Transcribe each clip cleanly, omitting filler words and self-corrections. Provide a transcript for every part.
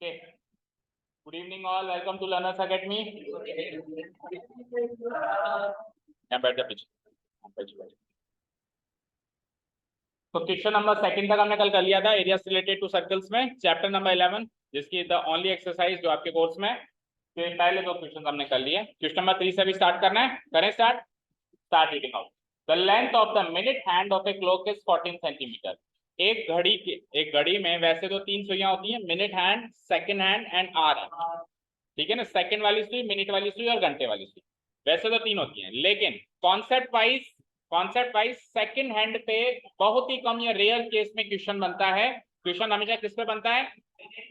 Okay. Good evening all. Welcome to Learners Academy. यहाँ बैठ जा पीछे। तो क्वेश्चन नंबर सेकंड तक हमने कल कर लिया था, एरियाज रिलेटेड टू सर्कल्स में, चैप्टर नंबर 11, जिसकी द ओनली एक्सरसाइज जो आपके कोर्स में। तो पहले दो क्वेश्चन हमने कर लिए। क्वेश्चन नंबर 3 से भी स्टार्ट करना है। करें start reading out. The length of the minute hand of a clock is 14 centimetre. एक घड़ी में वैसे तो 3 सुइयां होती हैं, minute hand, second hand and hour hand. ठीक है ना, सेकंड वाली सुई, मिनट वाली सुई और घंटे वाली सुई, वैसे तो 3 होती हैं, लेकिन कॉन्सेप्ट वाइज सेकंड हैंड पे बहुत ही कम या रेयर केस में क्वेश्चन बनता है। क्वेश्चन हमेशा किस पे बनता है?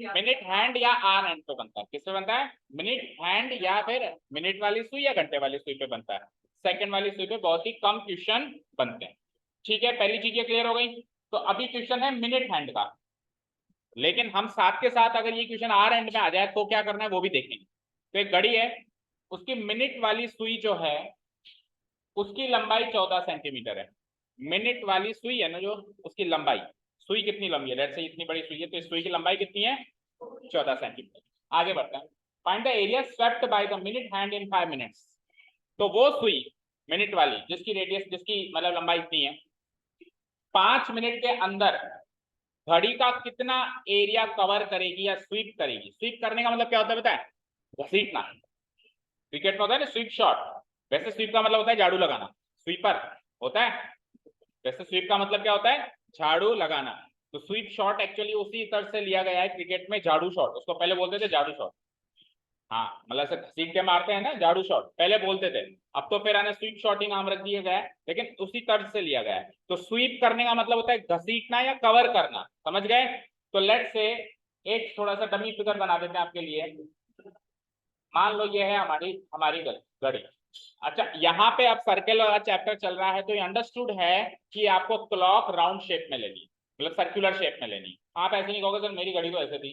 मिनट हैंड या आवर हैंड पे बनता है। किस पे बनता है? मिनट हैंड या फिर मिनट वाली सुई या घंटे वाली सुई पे बनता है। सेकंड वाली सुई पे बहुत ही कम क्वेश्चन बनते हैं। ठीक है, पहली चीजें क्लियर हो गई। तो अभी क्वेश्चन है मिनट हैंड का, लेकिन हम साथ के साथ अगर ये क्वेश्चन आवर हैंड में आ जाए तो क्या करना है वो भी देखेंगे। तो एक घड़ी है, उसकी मिनट वाली सुई जो है उसकी लंबाई 14 सेंटीमीटर है। मिनट वाली सुई है ना जो, उसकी लंबाई, सुई कितनी लंबी है? लेट्स से इतनी बड़ी सुई है, तो इस सुई की लंबाई कितनी है? 14 सेंटीमीटर। आगे बढ़ते हैं। Find the area swept by the minute hand in 5 minutes. तो वो सुई मिनट वाली जिसकी रेडियस, जिसकी मतलब लंबाई इतनी है, 5 मिनट के अंदर घड़ी का कितना एरिया कवर करेगी या स्वीप करेगी? स्वीप करने का मतलब क्या होता है पता है? घसीटना। क्रिकेट में होता है ना स्वीप शॉट, वैसे स्वीप का मतलब होता है झाड़ू लगाना, स्वीपर होता है। वैसे स्वीप का मतलब क्या होता है? झाड़ू लगाना। तो स्वीप शॉट एक्चुअली उसी तरह से लिया गया है क्रिकेट में, झाड़ू शॉट। उसको पहले बोलते थे झाड़ू शॉट। हाँ, मतलब से घसीट के मारते हैं ना, झाड़ू शॉट पहले बोलते थे, अब तो फिर आने स्वीप शॉट ही नाम रख दिया गया है, लेकिन उसी तर्ज से लिया गया है। तो स्वीप करने का मतलब होता है घसीटना या कवर करना, समझ गए? तो लेट्स से एक थोड़ा सा डमी फिगर बना देते हैं आपके लिए। मान लो ये है हमारी हमारी घड़ी। अच्छा, यहाँ पे अब सर्कल वाला चैप्टर चल रहा है, तो ये अंडरस्टूड है कि आपको क्लॉक राउंड शेप में लेनी, मतलब सर्कुलर शेप में लेनी। आप ऐसे नहीं कहोगे सर मेरी घड़ी तो ऐसे थी,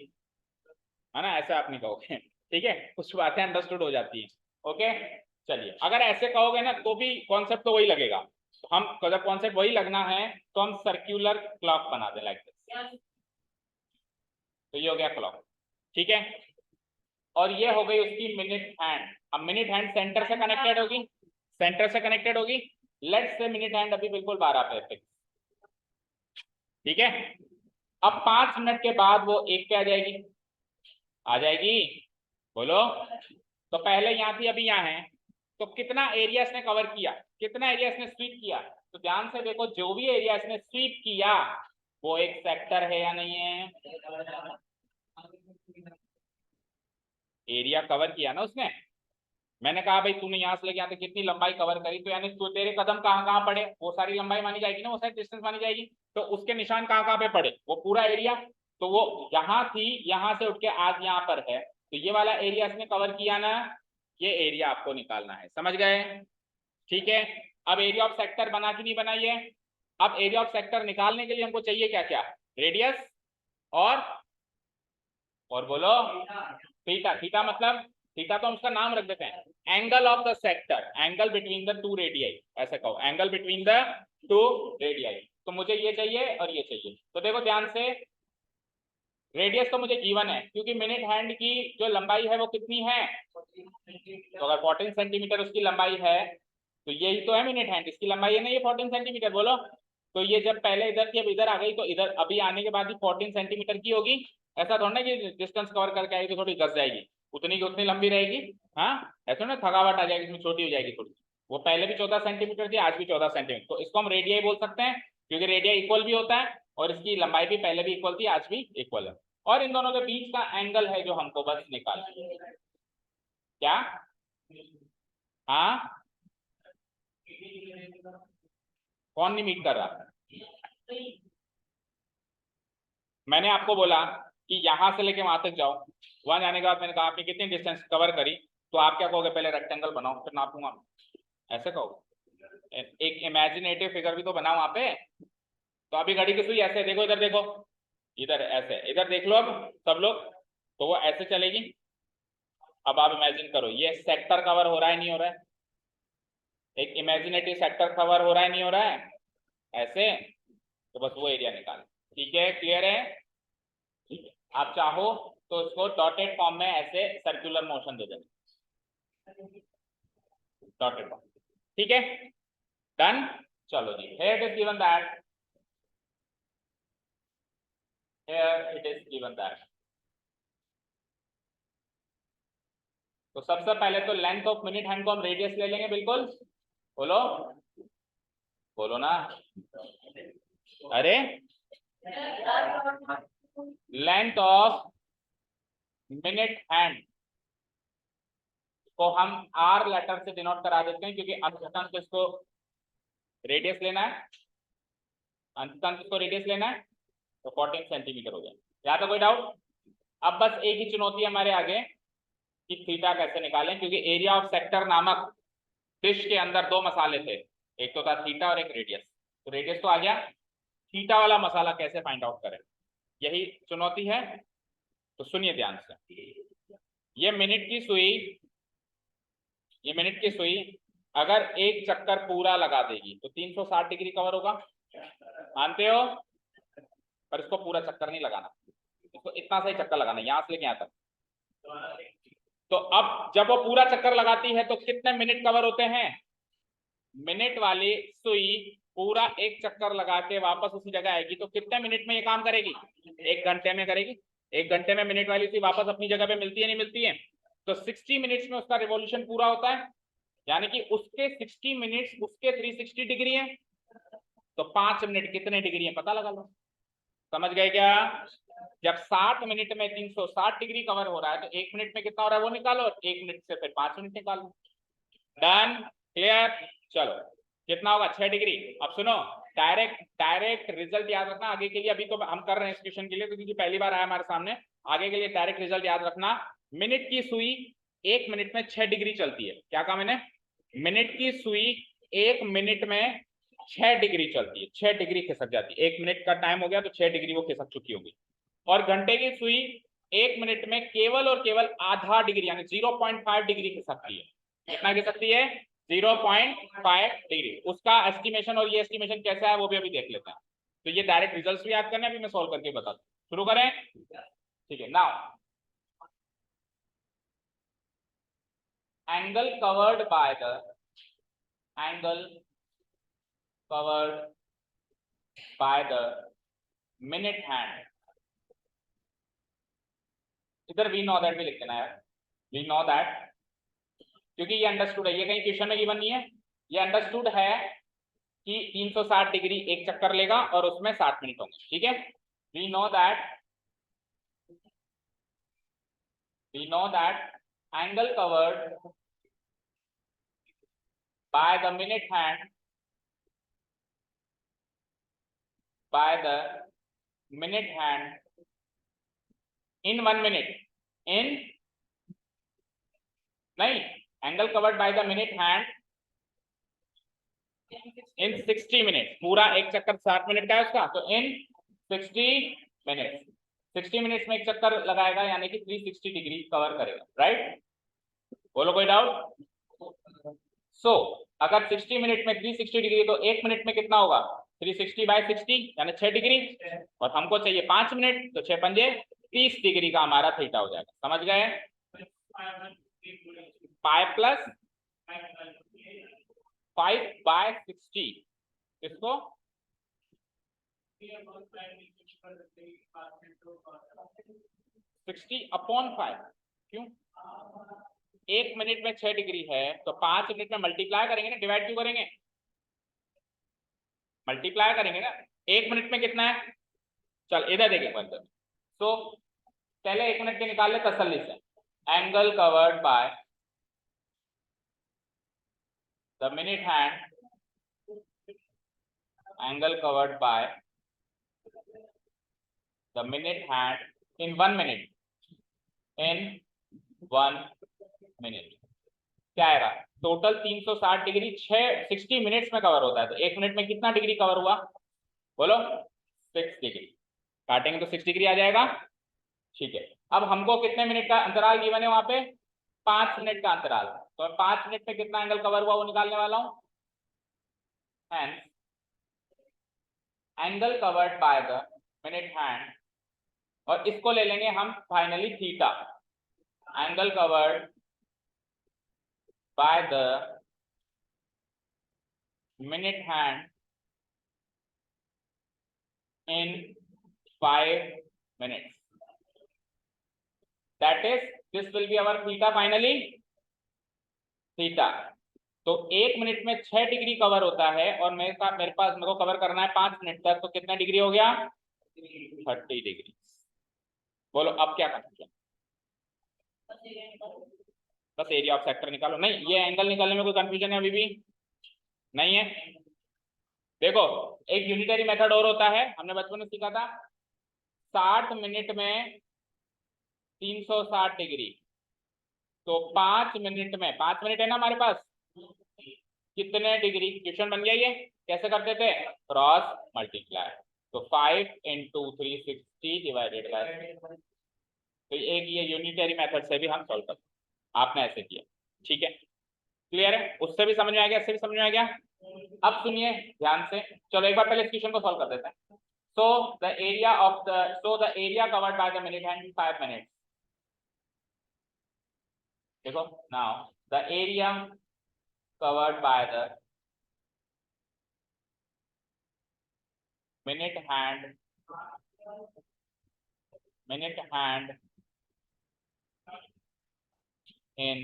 है ना, ऐसा आप नहीं कहोगे। ठीक है, कुछ बातें अंडरस्टूड हो जाती हैं। ओके, चलिए, अगर ऐसे कहोगे ना तो भी कॉन्सेप्ट तो वही लगेगा। हम जब कॉन्सेप्ट वही लगना है तो हम सर्क्यूलर क्लॉक बना दें लाइक दिस। तो ये हो गया क्लॉक, ठीक है। और ये हो गई उसकी मिनट हैंड। अब मिनट हैंड सेंटर से कनेक्टेड होगी, सेंटर से कनेक्टेड होगी। लेट्स से मिनट हैंड अभी बिल्कुल 12 पे फिक्स, ठीक है। अब 5 मिनट के बाद वो एक पे आ जाएगी, आ जाएगी, बोलो। तो पहले यहाँ थी, अभी यहाँ है। तो कितना एरिया इसने कवर किया, कितना एरिया इसने स्वीप किया? तो ध्यान से देखो, जो भी एरिया इसने स्वीप किया वो एक सेक्टर है या नहीं है? एरिया कवर किया ना उसने। मैंने कहा भाई तूने यहाँ से लेके यहाँ तक कितनी लंबाई कवर करी, तो यानी तो तेरे कदम कहाँ कहाँ पड़े, वो सारी लंबाई मानी जाएगी ना, वो सारी डिस्टेंस मानी जाएगी। तो उसके निशान कहाँ कहाँ पे पड़े, वो पूरा एरिया। तो वो यहाँ थी, यहाँ से उठ के आज यहाँ पर है, तो ये वाला एरिया इसने कवर किया ना, ये एरिया आपको निकालना है, समझ गए? ठीक है। अब एरिया ऑफ सेक्टर बना कि नहीं बनाइए? अब एरिया ऑफ सेक्टर निकालने के लिए हमको चाहिए क्या क्या? रेडियस और बोलो थीटा। थीटा मतलब, थीटा तो हम उसका नाम रख देते हैं angle of the sector, angle between the two radii, ऐसे कहो, angle between the two radii. तो मुझे ये चाहिए और ये चाहिए। तो देखो ध्यान से, रेडियस तो मुझे गिवन है, क्योंकि मिनट हैंड की जो लंबाई है वो कितनी है? तो अगर 14 सेंटीमीटर उसकी लंबाई है, तो यही तो है मिनट हैंड, इसकी लंबाई है ना ये 14 सेंटीमीटर, बोलो। तो ये जब पहले इधर थी अब इधर आ गई, तो इधर अभी आने के बाद ही 14 सेंटीमीटर की होगी। ऐसा थोड़ा ना कि डिस्टेंस कवर करके आएगी तो थोड़ी घस जाएगी, उतनी की उतनी लंबी रहेगी। हाँ, ऐसा ना थकावट आ जाएगी, इसमें छोटी हो जाएगी थोड़ी। वो पहले भी 14 सेंटीमीटर थी, आज भी 14 सेंटीमीटर, तो इसको हम रेडियाई बोल सकते हैं, क्योंकि रेडिया इक्वल भी होता है और इसकी लंबाई भी पहले भी इक्वल थी, आज भी इक्वल है। और इन दोनों के बीच का एंगल है जो हमको बस निकालना है। क्या? हाँ, कौन नहीं मीट कर रहा? मैंने आपको बोला कि यहां से लेके वहां तक जाओ, वहां जाने के बाद मैंने कहा आपने कितनी डिस्टेंस कवर करी, तो आप क्या कहोगे? पहले रेक्टेंगल बनाओ फिर नापूंगा, ऐसे कहोगे। एक इमेजिनेटिव फिगर भी तो बनाओ वहां पे। तो अभी घड़ी की सुई ऐसे देखो, इधर देखो, इधर ऐसे, इधर देख लो अब सब लोग, तो वो ऐसे चलेगी। अब आप इमेजिन करो, ये सेक्टर कवर हो रहा है नहीं हो रहा है? एक इमेजिनेटिव सेक्टर कवर हो रहा है नहीं हो रहा है? ऐसे। तो बस वो एरिया निकाल, ठीक है, क्लियर है? ठीक है, आप चाहो तो उसको डॉटेड फॉर्म में ऐसे सर्कुलर मोशन दे देना, डॉटेड फॉर्म। ठीक है, डन। चलो जी, here it is given that, here it is given that, तो सबसे पहले तो लेंथ ऑफ मिनट हैंड को हम रेडियस ले लेंगे, बिल्कुल बोलो, बोलो ना, अरे लेंथ ऑफ मिनट हैंड को हम आर लेटर से डिनोट करा देते हैं, क्योंकि अंततः इसको रेडियस लेना है, अंततः इसको रेडियस लेना है, तो 14 सेंटीमीटर हो गया। यहाँ तो कोई डाउट? अब बस एक ही चुनौती हमारे आगे कि थीटा कैसे निकालें, क्योंकि एरिया ऑफ सेक्टर नामक डिश के अंदर दो मसाले थे, एक तो था थीटा और एक रेडियस। तो रेडियस तो आ गया, थीटा वाला मसाला कैसे फाइंड आउट करें, यही चुनौती है। तो सुनिए ध्यान से, ये मिनट की सुई, ये मिनट की सुई अगर एक चक्कर पूरा लगा देगी तो 360 डिग्री कवर होगा, मानते हो? पर इसको पूरा चक्कर नहीं लगाना, इसको इतना सा ही चक्कर लगाना, यहां से लेके यहां तक। तो अब जब वो पूरा चक्कर लगाती है तो कितने मिनट कवर होते हैं? मिनट वाली सुई पूरा एक चक्कर लगा के वापस उसी जगह आएगी तो कितने मिनट में ये काम करेगी? 1 घंटे में करेगी। 1 घंटे में मिनट वाली सुई वापस अपनी जगह पे मिलती है, नहीं मिलती है? तो 60 मिनट्स में उसका रिवॉल्यूशन पूरा होता है, यानी कि उसके 60 मिनट्स उसके 360 डिग्री है, तो 5 मिनट कितने डिग्री है पता लगा लो। समझ गए क्या? जब 60 मिनट में 360 डिग्री कवर हो रहा है तो 1 मिनट में कितना हो रहा है वो निकालो, 1 मिनट से फिर 5 मिनट निकालो। Done, clear? चलो कितना होगा? 6 डिग्री। अब सुनो, डायरेक्ट रिजल्ट याद रखना आगे के लिए, अभी तो हम कर रहे हैं इस क्वेश्चन के लिए क्योंकि पहली बार आया हमारे सामने, आगे के लिए डायरेक्ट रिजल्ट याद रखना। मिनट की सुई 1 मिनट में 6 डिग्री चलती है। क्या कहा मैंने? मिनट की सुई 1 मिनट में 6 डिग्री चलती है, 6 डिग्री खिसक जाती है। 1 मिनट का टाइम हो गया तो 6 डिग्री वो खिसक चुकी होगी। और घंटे की सुई 1 मिनट में केवल और केवल आधा डिग्री यानी 0.5 डिग्री खिसकती है। कितना खिसकती है? 0.5 डिग्री। उसका एस्टिमेशन और ये एस्टिमेशन कैसा है वो भी अभी देख लेते हैं। तो ये डायरेक्ट रिजल्ट्स भी याद करने, अभी मैं सॉल्व करके बताता हूं। शुरू करें? ठीक है। Now angle covered by the angle covered by the minute hand, इधर वी नो दैट भी लिख देना यार, वी नो दैट, क्योंकि ये अंडरस्टूड है, ये कहीं क्वेश्चन में गिवन नहीं है, ये अंडरस्टूड है कि 360 डिग्री एक चक्कर लेगा और उसमें 60 मिनट होंगे। ठीक है, we know that angle covered by the minute hand, by the minute hand in 1 minute, in नहीं, angle covered by the minute hand in 60 minute, पूरा एक चक्कर 60 मिनट का है उसका, तो इन 60 मिनट, 60 मिनट्स में एक चक्कर लगाएगा यानी कि 360 डिग्री कवर करेगा। राइट? बोलो कोई डाउट? सो अगर 60 मिनट में 360 डिग्री तो 1 मिनट में कितना होगा? 360 बाय 60 यानी 6 डिग्री, और हमको चाहिए 5 मिनट, तो 6 पंजे 30 डिग्री का हमारा थीटा हो जाएगा। समझ गए? पाई प्लस 5 बाय 60, इसको 60/5, क्यों? 1 मिनट में 6 डिग्री है तो 5 मिनट में मल्टीप्लाई करेंगे ना, डिवाइड क्यों करेंगे? मल्टीप्लाई करेंगे ना। 1 मिनट में कितना है? चल इधर देखें एक बार। तो पहले 1 मिनट के निकाल ले तसल्ली से। Angle covered by the minute hand, angle covered by the minute hand in 1 minute, in 1 minute क्या आएगा? टोटल 360 डिग्री 60 मिनट्स में कवर होता है, तो 1 मिनट में कितना डिग्री कवर हुआ? बोलो 6 डिग्री। काटेंगे तो 6 डिग्री आ जाएगा। ठीक है, अब हमको कितने मिनट का अंतराल गिवन है वहां पे? 5 मिनट का अंतराल, तो 5 मिनट में कितना एंगल कवर हुआ वो निकालने वाला हूं। Angle covered by the minute hand और इसको ले लेंगे हम finally theta, angle covered by the minute hand in 5 minutes. That is, this will be our theta finally. Theta तो 1 मिनट में 6 डिग्री कवर होता है और मेरे पास मेरे को कवर करना है 5 मिनट तक, तो कितना डिग्री हो गया? 30 डिग्री। बोलो अब क्या कंफ्यूजन? बस एरिया ऑफ सेक्टर निकालो। नहीं, ये एंगल निकालने में कोई कंफ्यूजन है? अभी भी नहीं है। देखो, एक यूनिटरी मेथड और होता है, हमने बचपन में सीखा था, 60 मिनट में 360 डिग्री, तो 5 मिनट में, 5 मिनट है ना हमारे पास, कितने डिग्री? क्वेश्चन बन गया। ये कैसे करते थे? क्रॉस मल्टीप्लाई, तो 5 इंटू 360 डिवाइडेड बाय, तो एक ये यूनिटरी मेथड से भी हम सॉल्व करते हैं। आपने ऐसे किया, ठीक है, क्लियर है? उससे भी समझ में आ गया, इससे भी समझ में आ गया। अब सुनिए ध्यान से, चलो एक बार पहले इस क्वेश्चन को सॉल्व कर देते हैं। So the area covered by the minute hand is 5 minutes. देखो, now the area covered by the minute hand in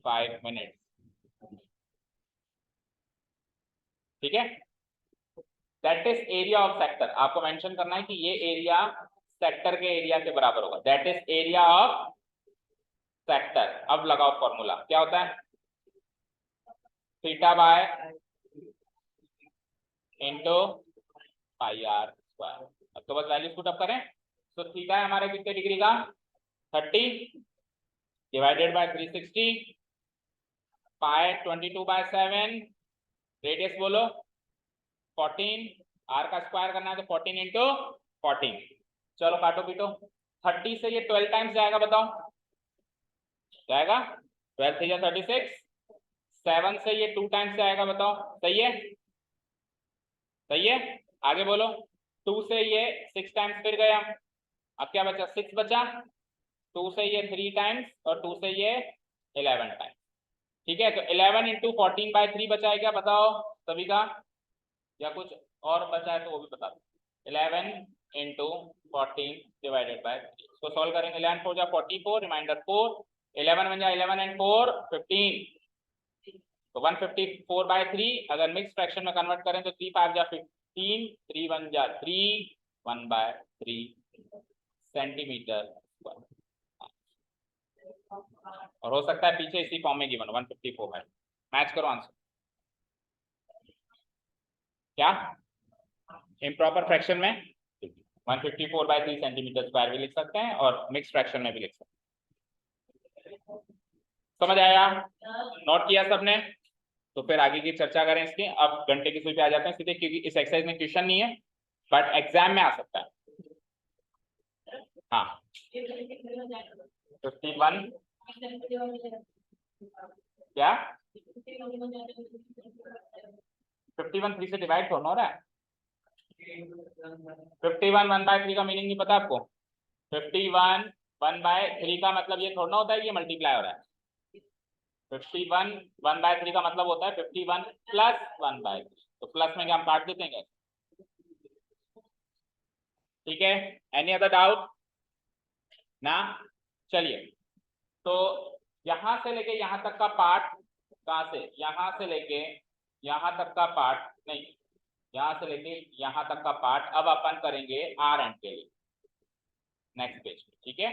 5 minutes. ठीक है, that is area of sector. आपको मेंशन करना है कि ये एरिया सेक्टर के एरिया के बराबर होगा। That is area of sector. अब लगाओ फॉर्मूला, क्या होता है? Theta by into pi r square. अब तो बस वैल्यूज पुट अप करें, तो थीटा है हमारे कितने डिग्री का? 30 डिवाइडेड बाय 360, पाई 22/7, रेडियस बोलो 14, आर का स्क्वायर करना है तो 14 इंटू 14। चलो काटो पीटो, 30 से ये 12 टाइम्स जाएगा, बताओ जाएगा? 12 से 36, 7 से ये 2 टाइम्स जाएगा, बताओ सही है? सही है, आगे बोलो। 2 से ये 6 टाइम्स फिर गया, अब क्या बचा? 6 बचा। 2 से ये 3 टाइम्स और 2 से ये 11 टाइम्स। ठीक है, तो 11 इंटू 14/3 बचा है क्या, बताओ सभी का? या कुछ और बचा है तो वो भी बता दो। 11 इंटू 14 डिवाइडेड बाय 3, इसको सॉल्व करेंगे। 11 4 जा 44, रिमाइंडर 4, 11 1 जा 11 एंड 4 15, तो 154/3। अगर मिक्स फ्रैक्शन में कन्वर्ट करें तो 3 5 जा 15, 3 1 जा 3, 1/3 सेंटीमीटर। और हो सकता है पीछे इसी फॉर्म में गिवन 154 है। मैच करो आंसर। क्या इम्प्रॉपर फ्रैक्शन में 154/3 सेंटीमीटर स्क्वायर भी लिख सकते हैं और मिक्स फ्रैक्शन में भी लिख सकते हैं। समझ आया? नोट किया सबने? तो फिर आगे की चर्चा करें इसकी। अब घंटे की सुई पे आ जाते हैं सीधे, क्योंकि इस एक्सरसाइज में क्वेश्चन नहीं है बट एग्जाम में आ सकता है। हाँ 51 क्या 51 3 से डिवाइड थोड़ा हो रहा है। 51 1/3 का मीनिंग नहीं पता आपको? 51 1/3 का मतलब ये थोड़ा होता है ये मल्टीप्लाई हो रहा है। 51 1/3 का मतलब होता है 51 प्लस 1/3, तो प्लस में क्या हम काट देते हैं? ठीक है, एनी अदर डाउट ना? चलिए, तो यहां से लेके यहां तक का पार्ट, कहां से? यहां से लेके यहां तक का पार्ट, नहीं यहां से लेके यहां तक का पार्ट अब अपन करेंगे आर एंड के लिए नेक्स्ट पेज पे। ठीक है,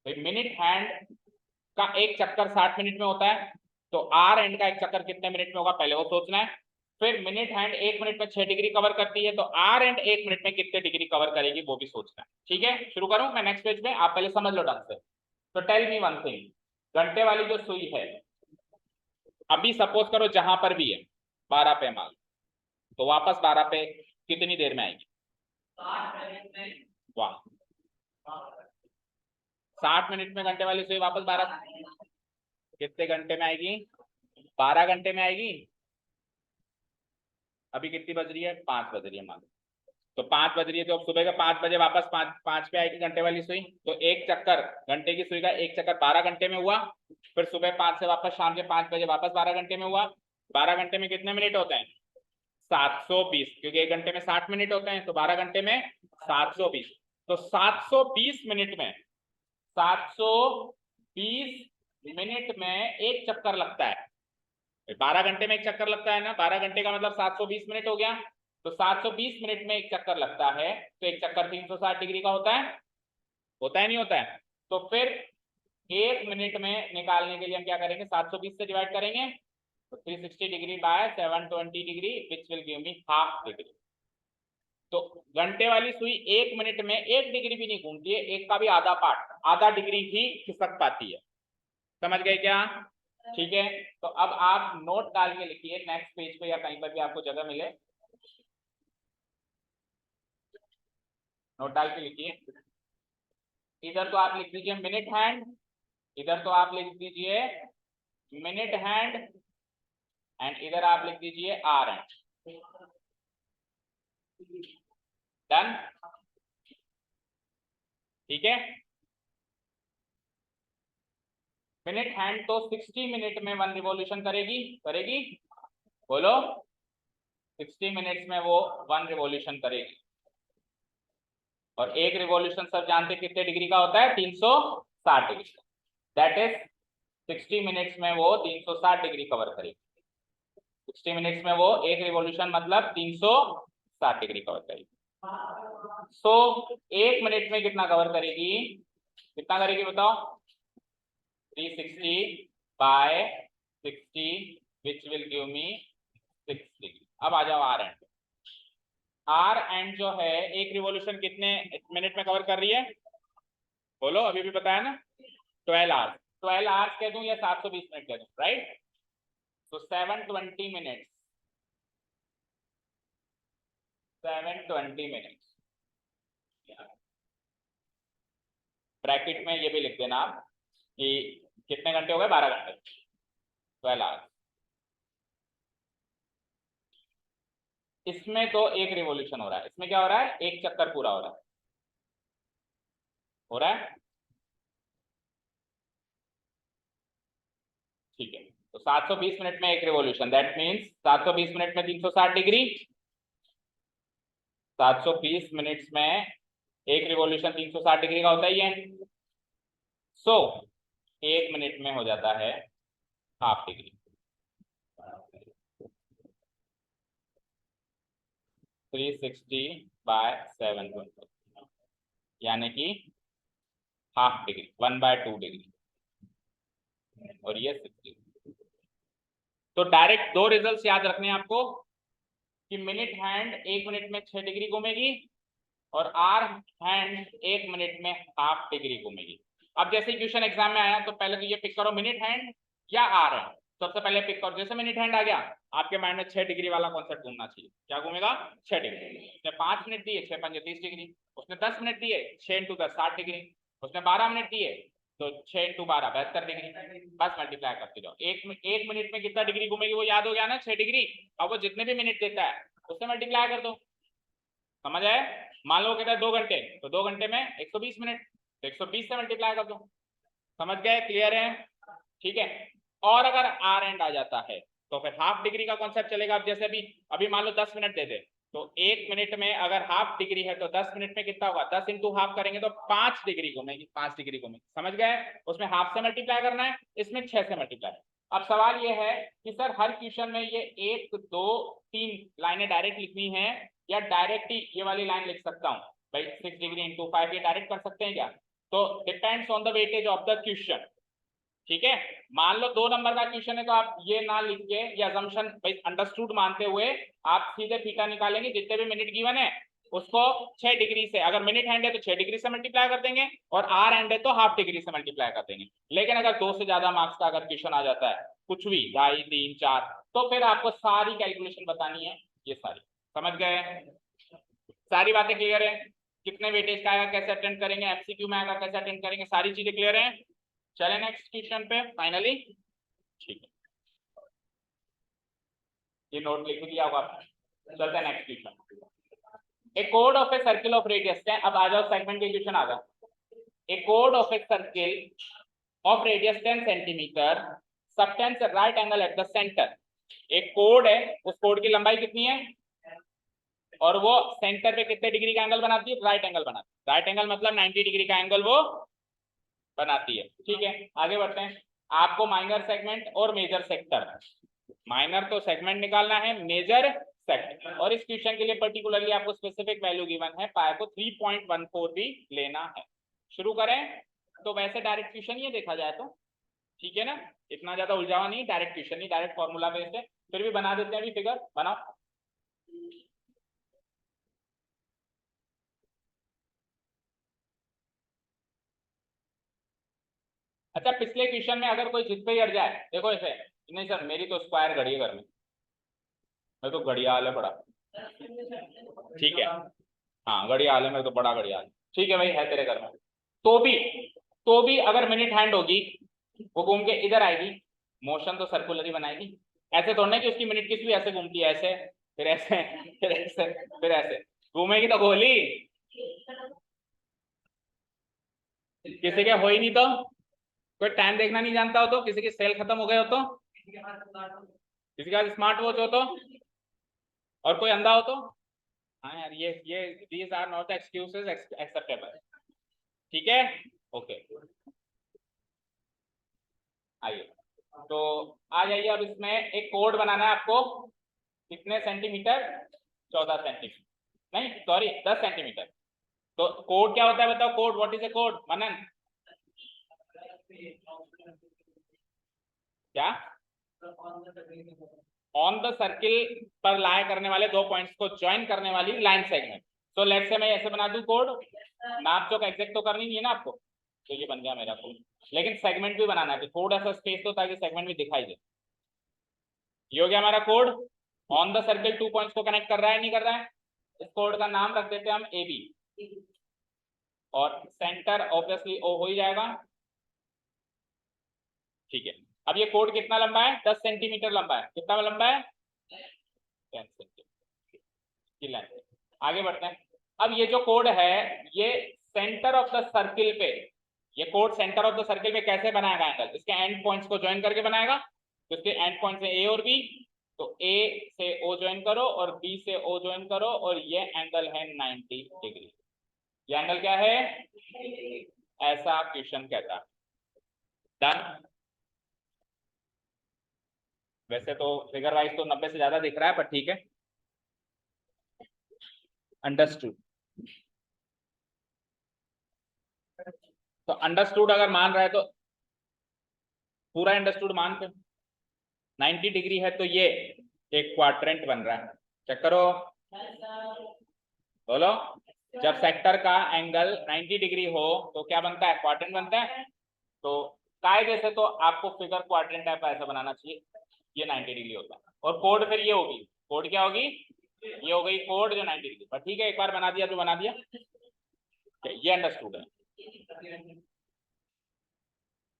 मिनट हैंड का एक चक्कर 60 मिनट में होता है, तो आर एंड का एक चक्कर कितने मिनट में होगा पहले वो सोचना है। फिर मिनट हैंड 1 मिनट में 6 डिग्री कवर करती है, तो आर एंड 1 मिनट में कितने डिग्री कवर करेगी वो भी सोचना है। ठीक है, शुरू करूं मैं नेक्स्ट पेज में, आप पहले समझ लो ढंग से। तो टेल मी वन थिंग, घंटे वाली जो सुई है, अभी सपोज करो जहां पर भी है 12 पे मान, तो वापस 12 पे कितनी देर में आएगी? वाह, 60 मिनट में घंटे वाली सुई वापस 12 कितने घंटे में आएगी? 12 घंटे में आएगी। अभी कितनी बज रही है? 5 बज रही है मान लो, तो 5 बज रही है, तो अब सुबह के 5 बजे वापस 5 पे आएगी घंटे वाली सुई, तो एक चक्कर घंटे की सुई का एक चक्कर 12 घंटे में हुआ। फिर सुबह 5 से वापस शाम के 5 बजे वापस 12 घंटे में हुआ। 12 घंटे में कितने मिनट होते हैं? 720, क्योंकि एक घंटे में 60 मिनट होते हैं, तो 12 घंटे में 720। तो 720 मिनट में 720 मिनट में एक चक्कर लगता है। 12 घंटे में एक चक्कर लगता है ना, 12 घंटे का मतलब 720 मिनट हो गया। तो 720 मिनट में एक चक्कर लगता है, तो एक चक्कर 360 डिग्री का होता है नहीं होता है? तो फिर एक मिनट में निकालने के लिए हम क्या करेंगे, 720 से डिवाइड करेंगे, तो 360 degree by 720 degree which will give me half degree. तो घंटे वाली सुई एक मिनट में 1 डिग्री भी नहीं घूमती है, एक का भी आधा पार्ट, आधा डिग्री ही खिसक पाती है। समझ गए क्या? ठीक है, तो अब आप नोट डाल के लिखिए नेक्स्ट पेज पे या कहीं पर भी आपको जगह मिले, नोट डाल के लिखिए। इधर तो आप लिख दीजिए मिनट हैंड, इधर तो आप लिख दीजिए मिनट हैंड, एंड इधर आप लिख दीजिए आर हैंड। डन? ठीक है, मिनट हैंड तो 60 मिनट में 1 रिवॉल्यूशन करेगी, बोलो 60 मिनट्स में वो 1 रिवॉल्यूशन करेगी। और एक रिवॉल्यूशन सब जानते कितने डिग्री का होता है? 360 डिग्री। दैट इज 60 मिनट्स में वो 360 डिग्री कवर करेगी। 60 मिनट्स में वो एक रिवॉल्यूशन मतलब 360 डिग्री कवर करेगी। सो एक मिनट में कितना कवर करेगी? कितना करेगी बताओ? 360 by 60 which will give me 6 degree. अब आ जाओ आर एंड। आर एंड जो है एक रिवॉल्यूशन कितने मिनट में कवर कर रही है? बोलो, अभी भी बताया ना, 12 आवर्स। 12 आवर्स कह दूं या 720 मिनट कह दूं? राइट, तो 720 मिनट्स, 720 मिनट्स। ब्रैकेट में ये भी लिख देना आप कि कितने घंटे हो गए? 12 घंटे, 12 आवर्स। इसमें तो एक रिवॉल्यूशन हो रहा है, इसमें क्या हो रहा है? एक चक्कर पूरा हो रहा है। ठीक है, तो 720 मिनट में एक रिवॉल्यूशन, दैट मींस 720 मिनट में 360 डिग्री, 720 मिनट्स में एक रिवॉल्यूशन 360 डिग्री का होता ही है। सो एक मिनट में हो जाता है हाफ डिग्री। 360 बाय 720 यानी कि हाफ डिग्री, 1/2 डिग्री, और ये 60। तो डायरेक्ट दो रिजल्ट्स याद रखने हैं आपको कि मिनट हैंड एक मिनट में 6 डिग्री घूमेगी और आर हैंड एक मिनट में हाफ डिग्री घूमेगी। अब जैसे क्वेश्चन एग्जाम में आया तो पहले तो ये पिक करो मिनट हैंड या आर हैंड, सबसे पहले पिक करो। जैसे मिनट हैंड आ गया आपके माइंड में 6 डिग्री वाला कॉन्सेप्ट घूमना चाहिए। क्या घूमेगा? 6 डिग्री। उसने 5 मिनट दिए, 6 पंजे 30 डिग्री। उसने 10 मिनट दिए, 6 × 10 60 डिग्री। उसने 12 मिनट दिए तो 6 × 12 72 डिग्री। बस मल्टीप्लाई करते जाओ। एक मिनट में कितना डिग्री घूमेगी वो याद हो गया ना, 6 डिग्री। अब वो जितने भी मिनट देता है उससे मल्टीप्लाई कर दो। समझ आए? मान लो कहता है 2 घंटे, तो 2 घंटे में 120 मिनट, तो 120 से मल्टीप्लाई कर दो। समझ गए? क्लियर है? ठीक है। और अगर आर एंड आ जाता है तो फिर हाफ डिग्री का कॉन्सेप्ट चलेगा। अब जैसे अभी मान लो 10 मिनट दे दे, तो एक मिनट में अगर हाफ डिग्री है तो 10 मिनट में कितना होगा? 10 इंटू हाफ करेंगे तो 5 डिग्री घूमेगी, 5 डिग्री घूमेगी। समझ गए? उसमें हाफ से मल्टीप्लाई करना है, इसमें 6 से मल्टीप्लाई। अब सवाल ये है कि सर हर क्वेश्चन में ये 1 2 3 लाइनें डायरेक्ट लिखनी है या डायरेक्ट ही ये वाली लाइन लिख सकता हूँ? भाई 6 डिग्री इंटू 5 ये डायरेक्ट कर सकते हैं क्या? तो depends on the weightage of the question. ठीक है, मान लो 2 नंबर का क्वेश्चन है तो आप ये ना लिख के, ये अजम्पशन भाई अंडरस्टूड मानते हुए आप सीधे थीटा निकालेंगे, जितने भी मिनट गिवन है उसको 6 डिग्री से, अगर मिनट हैंड है तो 6 डिग्री से मल्टीप्लाई कर देंगे, और आर हैंड है तो हाफ डिग्री से मल्टीप्लाई कर देंगे। लेकिन अगर 2 से ज्यादा मार्क्स का अगर क्वेश्चन आ जाता है, कुछ भी 2.5 3 4, तो फिर आपको सारी कैलकुलेशन बतानी है, ये सारी। समझ गए? सारी बातें क्लियर है? कितने वेटेज का आएगा, कैसे अटेंड करेंगे, एमसीक्यू में आएगा कैसे अटेंड करेंगे, सारी चीजें क्लियर है? चले नेक्स्ट क्वेश्चन पे फाइनली। ठीक है, ये नोट लिख दिया होगा आपने। चलते हैं नेक्स्ट क्वेश्चन। ए कोड of a circle of radius 10, अब आ जाओ सेगमेंट के क्वेश्चन आ गया। ए कोड of a circle of radius 10 centimetre subtends right angle at the centre. एक कोड है, उस कोड की लंबाई कितनी है और वो सेंटर पे कितने डिग्री का एंगल बनाती है? राइट एंगल बनाती है। राइट एंगल मतलब 90 डिग्री का एंगल वो बनाती है। ठीक है, आगे बढ़ते हैं। आपको माइनर सेगमेंट और मेजर सेक्टर, माइनर तो सेगमेंट निकालना है, मेजर सेक्टर, और इस क्वेश्चन के लिए पर्टिकुलरली आपको स्पेसिफिक वैल्यू गिवन है, पाई को 3.14 भी लेना है। शुरू करें तो वैसे डायरेक्ट क्वेश्चन ये देखा जाए तो ठीक है ना, इतना ज्यादा उलझावा नहीं, डायरेक्ट क्वेश्चन नहीं, डायरेक्ट फॉर्मूला बेस्ड है, फिर भी बना देते हैं। अभी फिगर बनाओ। अच्छा, पिछले क्वेश्चन में अगर कोई जिद पे ही अड़ जाए, देखो ऐसे, नहीं सर मेरी तो स्क्वायर घड़ी है घर में, मैं तो घड़ियाल है बड़ा, ठीक है, हाँ घड़ियाल है, मेरे तो बड़ा घड़ियाल, ठीक है भाई है तेरे घर में, तो भी अगर मिनट हैंड होगी वो घूम के इधर आएगी, मोशन तो सर्कुलर ही बनाएगी। ऐसे थोड़ा ना कि उसकी मिनट किस भी ऐसे घूमती है, ऐसे फिर ऐसे फिर ऐसे फिर ऐसे घूमेगी तो गोली, किसी के हो ही नहीं तो, कोई टाइम देखना नहीं जानता हो तो, किसी के सेल खत्म हो गए हो तो, किसी का स्मार्ट वॉच हो तो, और कोई अंधा हो तो, हाँ यार ये these are not excuses acceptable। ठीक है, ओके आइए, तो आ जाइए। अब इसमें एक कोड बनाना है आपको, कितने सेंटीमीटर? 14 सेंटीमीटर, नहीं सॉरी 10 सेंटीमीटर। तो कोड क्या होता है बताओ, code what is a code मनन? क्या? ऑन द सर्किल पर लाया करने वाले दो पॉइंट्स को ज्वाइन करने वाली लाइन सेगमेंट। तो लेट्स से मैं ऐसे बना दूं कोड, नाप चौक एग्जैक्ट तो करनी नहीं है ना आपको, तो ये बन गया मेरा कोड, लेकिन सेगमेंट भी बनाना है, तो थोड़ा सा स्पेस तो ताकि सेगमेंट भी दिखाई दे। ये हो गया हमारा code, on the circle 2 points को कनेक्ट कर रहा है नहीं कर रहा है? इस कोड का नाम रख देते हैं हम ए बी, और सेंटर ऑब्वियसली ओ हो ही जाएगा। ठीक है, अब ये कोड कितना लंबा है? 10 सेंटीमीटर लंबा है। कितना लंबा है? 10 सेंटीमीटर की लेंथ। आगे बढ़ते हैं। अब ये जो कोड है ये सेंटर ऑफ द सर्किल पे, ये code centre of the circle पे कैसे बनाएगा एंगल? इसके एंड पॉइंट्स को ज्वाइन करके बनाएगा। तो इसके एंड पॉइंट्स है ए और बी, तो ए से ओ ज्वाइन करो और बी से ओ ज्वाइन करो, और ये एंगल है 90 डिग्री। ये एंगल क्या है? ऐसा क्वेश्चन कहता है। डन। वैसे तो फिगर वाइज तो 90 से ज्यादा दिख रहा है, पर ठीक है, अंडरस्टूड। तो अंडरस्टूड अगर मान रहा है तो पूरा अंडरस्टूड मान के, 90 डिग्री है तो ये एक क्वाड्रेंट बन रहा है। चेक करो, बोलो। जब सेक्टर का एंगल 90 डिग्री हो तो क्या बनता है? क्वाड्रेंट बनता है। तो कायदे से तो आपको फिगर क्वाड्रेंट टाइप ऐसा बनाना चाहिए, ये 90 डिग्री होता है, और कोड फिर ये होगी, कोड क्या होगी? ये हो गई कोड जो 90 डिग्री पर। ठीक है, एक बार बना दिया तो बना दिया, ये अंडरस्टूड है।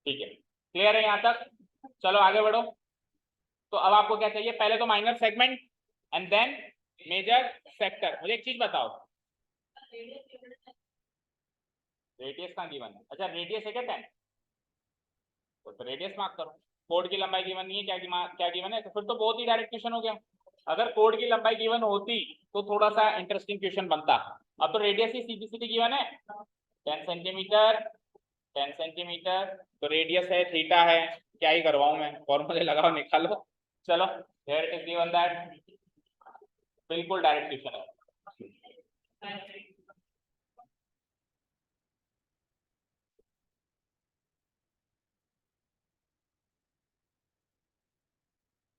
ठीक है, क्लियर है यहाँ तक? चलो आगे बढ़ो। तो अब आपको क्या चाहिए? पहले तो minor segment and then major sector. मुझे एक चीज बताओ, रेडियस कहाँ गिवन है? अच्छा रेडियस है क्या 10? तो रेडियस मार्क करो। कोड की लंबाई गिवन नहीं है, क्या गिवन है? तो फिर तो बहुत ही डायरेक्ट क्वेश्चन हो गया। अगर कोड की लंबाई गिवन होती तो थोड़ा सा इंटरेस्टिंग क्वेश्चन बनता। अब तो रेडियस ही सीधी सीधी गिवन है, 10 सेंटीमीटर, 10 सेंटीमीटर, तो रेडियस है थीटा है, क्या ही करवाऊं मैं, फॉर्मूले लगाओ निकालो। चलो here it is given that, बिल्कुल डायरेक्ट क्वेश्चन है।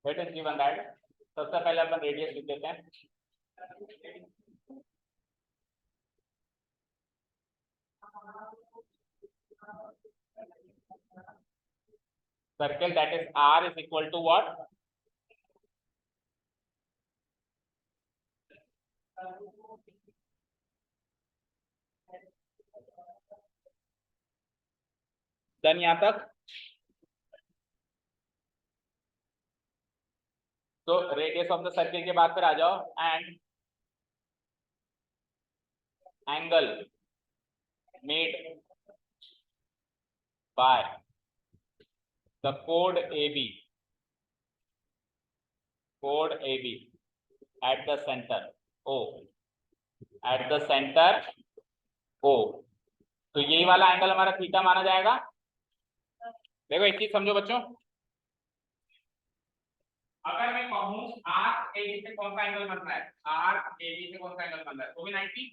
इट इज गिवन दैट, सबसे पहले अपन रेडियस लिख देते हैं। Circle that is r is equal to what? Done यहाँ तक? तो रेडियस ऑफ द सर्किल के बाद फिर आ जाओ, and angle made by the code AB at the center O, at the center O, तो यही वाला एंगल हमारा थीटा माना जाएगा। देखो एक चीज समझो बच्चों, अगर मैं कहूं आर्क AB से कौन सा एंगल बन रहा है, आर्क AB से कौन सा एंगल बन रहा है, तो भी 90।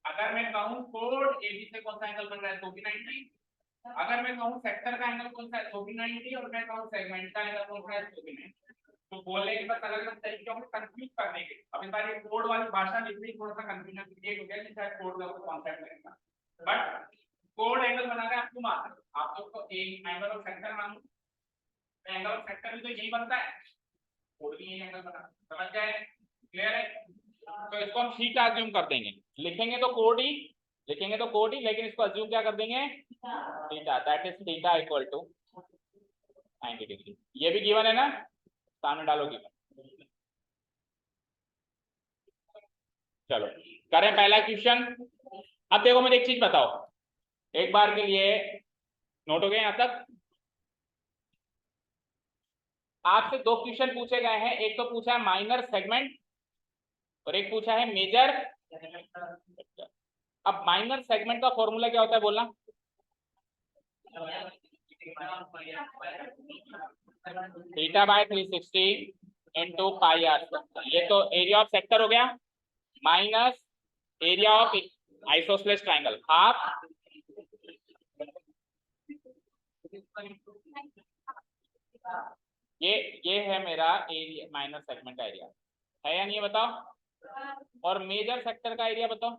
अगर मैं कहूं कोड AB से कौन सा एंगल बन रहा है, तो भी 90। अगर मैं कहूं सेक्टर का एंगल कौन सा है, तो भी 90। और मैं कहूं सेगमेंट का एंगल कौन सा है, तो भी 90। तो बोलने के बाद अलग अलग तरीके होंगे कंफ्यूज करने के। अब इस बार ये कोड वाली भाषा लिखने थोड़ा सा कंफ्यूजन क्रिएट हो गया कि शायद कोड का कोई कॉन्सेप्ट लगेगा, बट कोड एंगल बना रहे आपको मात्र, आप लोग को एक एंगल ऑफ सेक्टर मानो, एंगल ऑफ सेक्टर भी तो यही बनता है, कोड भी यही एंगल बना, समझ गए, क्लियर है। तो इसको हम थीटा अज्यूम कर देंगे, लिखेंगे तो कोड ही लेकिन इसको अज्यूम क्या कर देंगे, theta, that is theta equal to 90 degree. ये भी गिवन है ना, सामने डालो गिवन। चलो करें पहला क्वेश्चन। अब देखो मुझे एक चीज बताओ, एक बार के लिए नोट हो गए यहां तक। आपसे दो क्वेश्चन पूछे गए हैं, एक तो पूछा है माइनर सेगमेंट और एक पूछा है मेजर। अब माइनर सेगमेंट का फॉर्मूला क्या होता है बोलना, theta by 360 into pi r. ये तो एरिया ऑफ सेक्टर हो गया, minus area of isosceles triangle half ये है मेरा एरिया, माइनर सेगमेंट का एरिया है या नहीं बताओ। और मेजर सेक्टर का एरिया बताओ,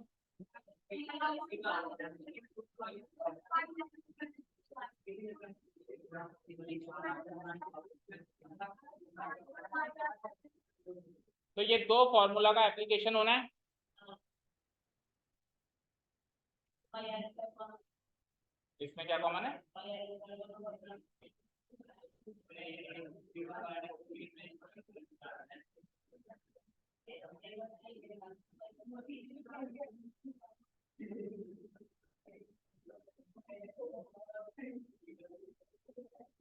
तो ये दो फॉर्मूला का एप्लीकेशन होना है। इसमें क्या कॉमन है,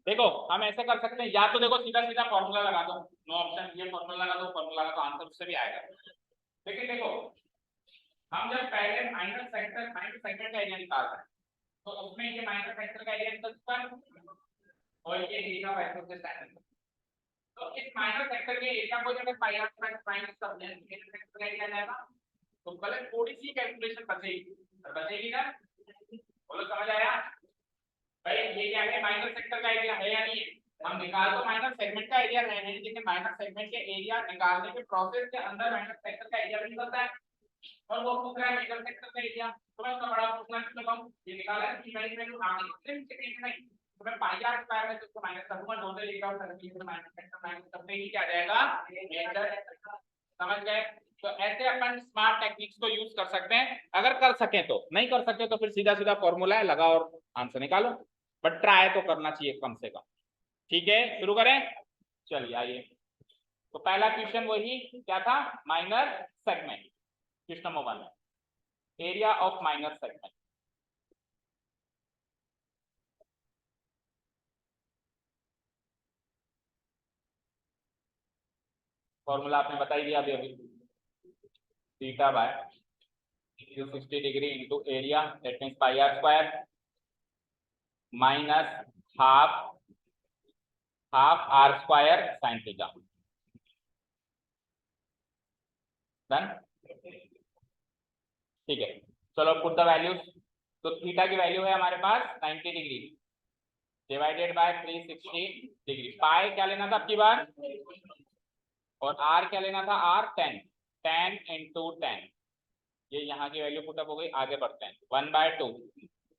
देखो हम ऐसे कर सकते हैं, या तो देखो सीधा सीधा फॉर्मूला लगा दो, नो ऑप्शन, ये फॉर्मूला लगा दो, फॉर्मूला का तो आंसर उससे भी आएगा। लेकिन देखो हम जब पहले माइनर सेक्टर का एरिया निकालते हैं तो उसमें ये माइनर सेक्टर का एरिया निकल चुका है और ये एरिया ऑफ आइसोसेलेस ट्रायंगल। तो इस माइनर सेक्टर के एरिया को जब पाई आर माइनस कर दें मेजर सेक्टर का एरिया जाएगा, तो पहले थोड़ी सी कैलकुलेशन बचेगी ना, बोलो समझ आया भाई। ये क्या है, माइनर सेक्टर का एरिया है या नहीं है, हम निकाल तो माइनर सेगमेंट का एरिया रहे हैं, लेकिन माइनर सेगमेंट के एरिया निकालने के प्रोसेस के अंदर माइनर सेक्टर का एरिया भी निकलता है और वो पूछ रहा है मेजर सेक्टर का एरिया। तो मैं उसका बड़ा पूछना चाहूँ, ये निकाला है कि मैंने मैंने आगे सिर्फ सेकंड नहीं, तो मैं पाई आर स्क्वायर में उसको माइनस कर दूंगा, टोटल एरिया ऑफ सर्किल में माइनस सेक्टर माइनस करते ही क्या आ जाएगा मेजर, समझ गए। तो ऐसे अपन स्मार्ट टेक्निक्स को यूज कर सकते हैं, अगर कर सके तो, नहीं कर सकते तो फिर सीधा सीधा फॉर्मूला है लगा और आंसर निकालो, बट ट्राई तो करना चाहिए कम से कम। ठीक है शुरू करें, चलिए आइए। तो पहला क्वेश्चन वही क्या था, minor segment, question number 1, area of minor segment. Formula आपने बता ही दिया अभी अभी, theta by 360 degree into area that means pi r square minus half r square sine theta. Done, ठीक है। चलो पुट द वैल्यूज। तो थीटा की वैल्यू है हमारे पास 90 degree divided by 360 degree. Pi क्या लेना था आपकी बार, और आर क्या लेना था, आर 10 इंटू 10, ये यहाँ की वैल्यू पुटअप हो गई। आगे बढ़ते हैं, 1/2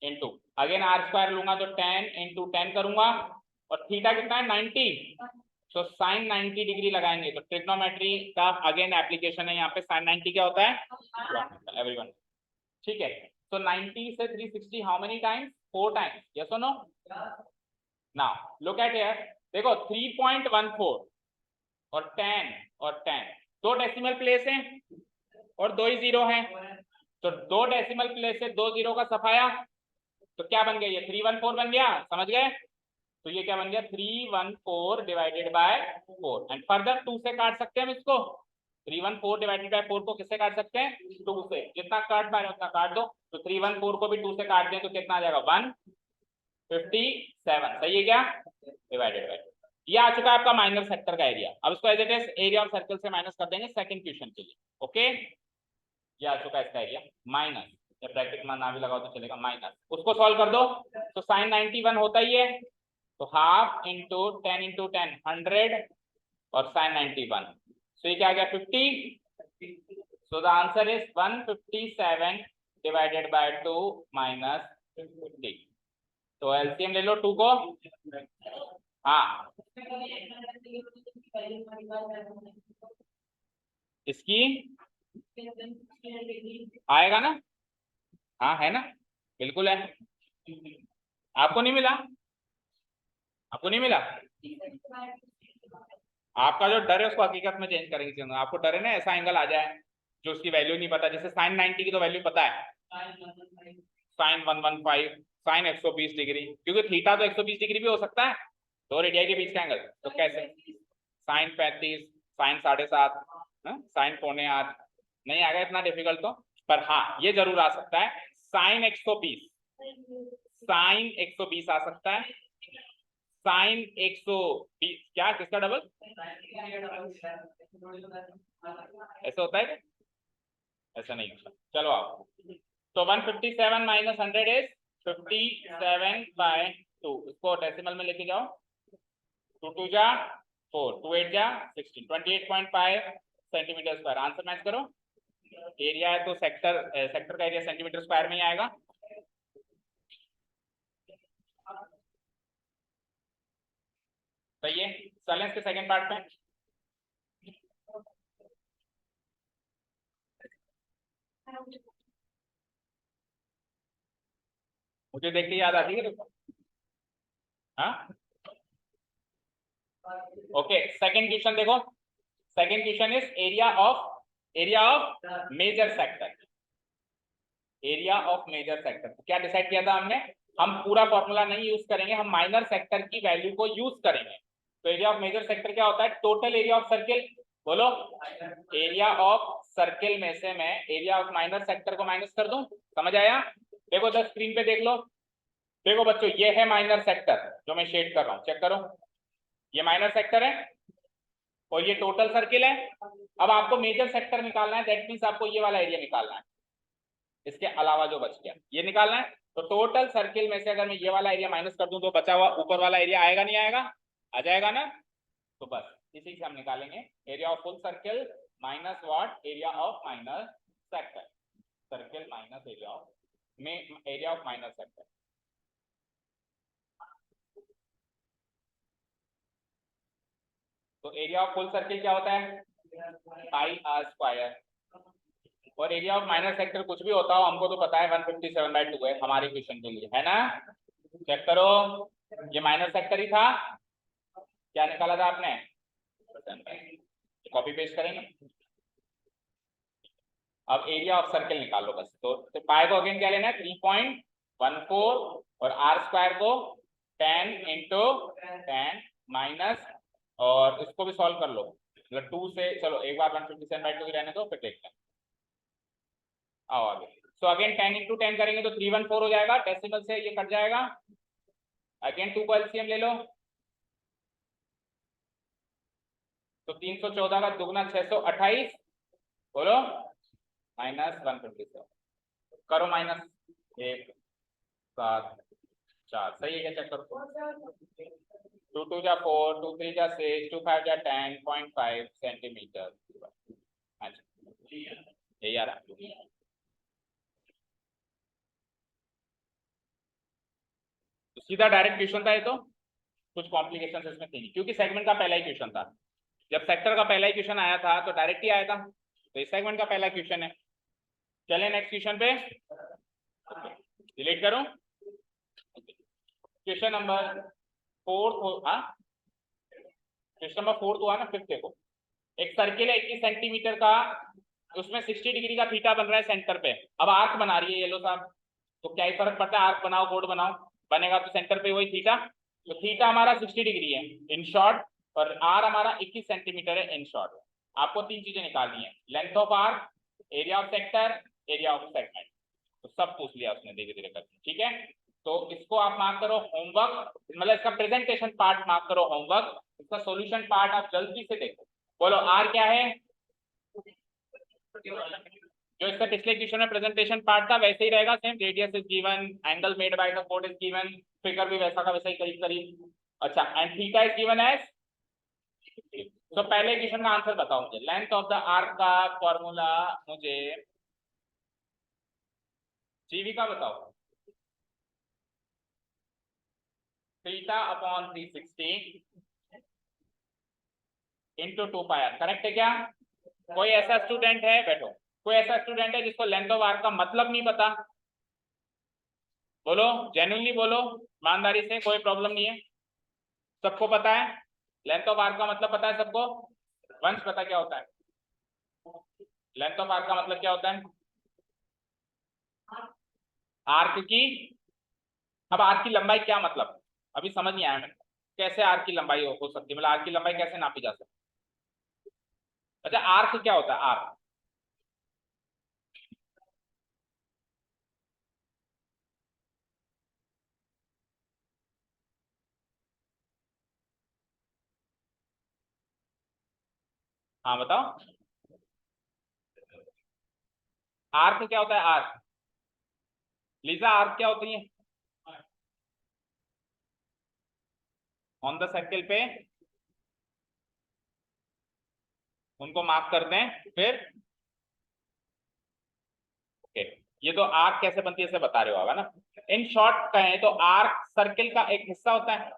इंटू अगेन आर स्क्वायर लूंगा तो 10 इंटू 10 करूंगा, और थीटा कितना है 90, तो साइन 90 डिग्री लगाएंगे। तो ट्रिग्नोमेट्री का अगेन एप्लीकेशन है यहाँ पे, साइन 90 क्या होता है एवरीवन, ठीक है। तो 90 से 360 how many times, 4 times, yes और no. Now look at here, देखो 3.14 और 10 और 10 दो डेसिमल प्लेस हैं और 2 ही जीरो हैं, तो 2 डेसिमल प्लेस से 2 जीरो का सफाया, तो क्या बन गया, ये 314 बन गया, समझ गए। तो ये क्या बन गया, 314 डिवाइडेड बाय 4। एंड फर्दर 2 से काट सकते हैं हम इसको, 314 डिवाइडेड बाय 4 को किससे काट सकते हैं, 2 से। जितना काट पा रहे उतना काट दो। तो 314 को भी 2 से काट दें तो कितना आ जाएगा, 157। सही है क्या, डिवाइडेड बाय। ये आ चुका है आपका माइनर सेक्टर का एरिया। अब इसको as it is area of circle से माइनस कर देंगे सेकंड क्वेश्चन के लिए। ओके, ये आ चुका है इसका एरिया माइनस, या ब्रैकेट में ना भी लगाओ तो चलेगा, माइनस। उसको सॉल्व कर दो तो sin 91 होता ही है, तो हाफ इंटू 10 इंटू 10 100 और sin 91, सो ये क्या आ गया 50। So the answer is 157 divided by 2 minus 50। तो एलसीएम ले लो 2 को। हाँ, इसकी आएगा ना, हाँ है ना, बिल्कुल है। आपको नहीं मिला, आपको नहीं मिला, आपका जो डर है उसको हकीकत में चेंज करेंगे। आपको डर है ना ऐसा एंगल आ जाए जो उसकी वैल्यू नहीं पता, जैसे sin 90 की तो वैल्यू पता है, sin 115, sin 120 डिग्री, क्योंकि थीटा तो 120 डिग्री भी हो सकता है, दो रेडियाई के बीच का एंगल। तो कैसे sin 35, sin 7.5, sin 7.25, नहीं आएगा इतना डिफिकल्ट तो। पर हाँ ये जरूर आ सकता है sin 120, sin 120 आ सकता है, sin 120 क्या, किसका डबल, ऐसा होता है, ऐसा नहीं होता। चलो आप, तो 157 माइनस 100 इज 57 बाय 2। इसको डेसिमल में लेके जाओ, 2 2 जा 4, 2 8 जा 16, 28.5 सेंटीमीटर स्क्वायर। आंसर मैच करो। एरिया है तो सेक्टर का एरिया सेंटीमीटर स्क्वायर में ही आएगा। सही है, चलें इसके सेकंड पार्ट में। मुझे देख के याद आती है देखो, हाँ ओके। सेकंड क्वेश्चन देखो, second question is area of major sector, area of major sector. क्या डिसाइड किया था हमने, हम पूरा फॉर्मूला नहीं यूज करेंगे, हम माइनर सेक्टर की वैल्यू को यूज करेंगे। तो एरिया ऑफ मेजर सेक्टर क्या होता है, टोटल एरिया ऑफ सर्किल, बोलो एरिया ऑफ सर्किल में से मैं एरिया ऑफ माइनर सेक्टर को माइनस कर दूं। समझ आया, देखो तो स्क्रीन पे देख लो, देखो बच्चों ये है माइनर सेक्टर जो मैं शेड कर रहा हूं, चेक करो, ये माइनर सेक्टर है और ये टोटल सर्किल है। अब आपको मेजर सेक्टर निकालना है, दैट मींस आपको ये वाला एरिया निकालना है, इसके अलावा जो बच गया ये निकालना है। तो टोटल सर्किल में से अगर मैं ये वाला एरिया माइनस कर दूं तो बचा हुआ ऊपर वाला एरिया आएगा, नहीं आएगा, आ जाएगा ना। तो बस इसी से हम निकालेंगे area of full circle minus what, area of minor sector, circle minus area of minor sector. तो एरिया ऑफ फुल सर्किल क्या होता है, पाई आर स्क्वायर, और एरिया ऑफ माइनर सेक्टर कुछ भी होता हो हमको तो पता है 157/2 है हमारे क्वेश्चन के लिए, है ना। चेक करो, ये माइनर सेक्टर ही था, क्या निकाला था आपने, कॉपी पेस्ट करेंगे। अब एरिया ऑफ सर्किल निकालो बस। तो पाई को अगेन क्या लेना है, 3.14, और आर स्क्वायर को 10 इंटू 10 माइनस, और इसको भी सॉल्व कर लो, मतलब 2 से, चलो एक बार 157/2 ही रहने दो फिर देखते हैं। आओ आगे। सो अगेन 10 इंटू 10 करेंगे तो 314 हो जाएगा, डेसिमल से ये कट जाएगा। अगेन 2 को एलसीएम ले लो, तो 314 का दुगना 628, बोलो माइनस 157, करो माइनस 1 7 4, सही है क्या, चेक करो। 2 2 जा 4, 2 3 जा 6, 2 5 जा 10.5 सेंटीमीटर। ये यार तो सीधा डायरेक्ट क्वेश्चन था ये, तो कुछ कॉम्प्लिकेशन इसमें थी नहीं, क्योंकि सेगमेंट का पहला ही क्वेश्चन था। जब सेक्टर का पहला ही क्वेश्चन आया था तो डायरेक्ट ही आया था, तो इस सेगमेंट का पहला क्वेश्चन है। चलें नेक्स्ट क्वेश्चन पे, डिलीट करूं। क्वेश्चन नंबर 4, हाँ क्वेश्चन नंबर 4 तो हुआ ना, फिफ्थ देखो। एक सर्किल है 21 सेंटीमीटर का, उसमें 60 डिग्री का थीटा बन रहा है सेंटर पे। अब आर्क बना रही है येलो साहब, तो क्या ही फर्क पड़ता है, आर्क बनाओ कोड बनाओ, बनेगा तो सेंटर पे वही थीटा। तो थीटा हमारा 60 डिग्री है इन शॉर्ट, और आर हमारा 21 सेंटीमीटर है इन शॉर्ट। आपको तीन चीजें निकालनी है, length of arc, area of sector, area of segment. तो सब पूछ लिया उसने धीरे धीरे करके, ठीक है। तो इसको आप मार्क करो होमवर्क, मतलब इसका प्रेजेंटेशन पार्ट मार्क करो होमवर्क, इसका सॉल्यूशन पार्ट आप जल्दी से देखो। बोलो आर क्या है, जो इसका पिछले क्वेश्चन में प्रेजेंटेशन पार्ट था वैसे ही रहेगा same, radius is given, angle made by the कोड इज गिवन, फिगर भी वैसा का वैसा ही करीब करीब। अच्छा, and theta is given as, तो पहले क्वेश्चन का आंसर बताओ मुझे, लेंथ ऑफ द आर्क का फॉर्मूला मुझे जीवी का बताओ, theta upon 360 into 2 pi r, correct है क्या? कोई ऐसा स्टूडेंट है, बैठो, कोई ऐसा स्टूडेंट है जिसको लेंथ ऑफ आर्क का मतलब नहीं पता? बोलो, जेन्युइनली बोलो, ईमानदारी से, कोई प्रॉब्लम नहीं है, सबको पता है लेंथ ऑफ आर्क का मतलब पता है सबको? वंश पता क्या होता है लेंथ ऑफ आर्क का मतलब क्या होता है? आर्क की, अब आर्क की लंबाई क्या मतलब, अभी समझ नहीं आया मेरे को, कैसे आर्क की लंबाई हो सकती है, मतलब आर्क की लंबाई कैसे नापी जा सकती है? अच्छा, आर्क क्या होता है आर्क? हाँ बताओ, आर्क क्या होता है आर्क? लीजा आर्क क्या होती है? ऑन द सर्किल पे उनको मार्क कर दें, फिर ओके, ये तो आर्क कैसे बनती है इसे बता रहे हो ना। इन शॉर्ट कहें तो आर्क सर्किल का एक हिस्सा होता है,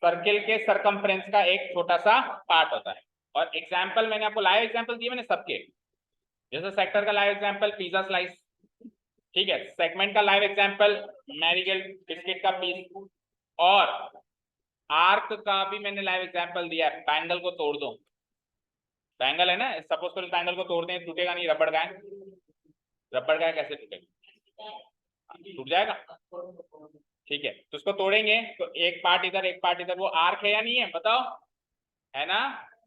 सर्किल के सरकमफ्रेंस का एक छोटा सा पार्ट होता है। और एग्जाम्पल मैंने आपको लाइव एग्जाम्पल दिए मैंने सबके, जैसे सेक्टर का लाइव एग्जाम्पल पिज्जा स्लाइस, ठीक है, सेगमेंट का लाइव एग्जाम्पल मैरीगोल्ड बिस्किट का पीस, और आर्क का भी मैंने लाइव एग्जाम्पल दिया है, पैंगल को तोड़ दो, पैंगल है ना, सपोज करो पैंगल को तोड़ दें, टूटेगा नहीं, रबड़ का है, रबड़ का है कैसे टूटेगा, टूट जाएगा, ठीक है। तो उसको तोड़ेंगे तो एक पार्ट इधर एक पार्ट इधर, वो आर्क है या नहीं है बताओ, है ना,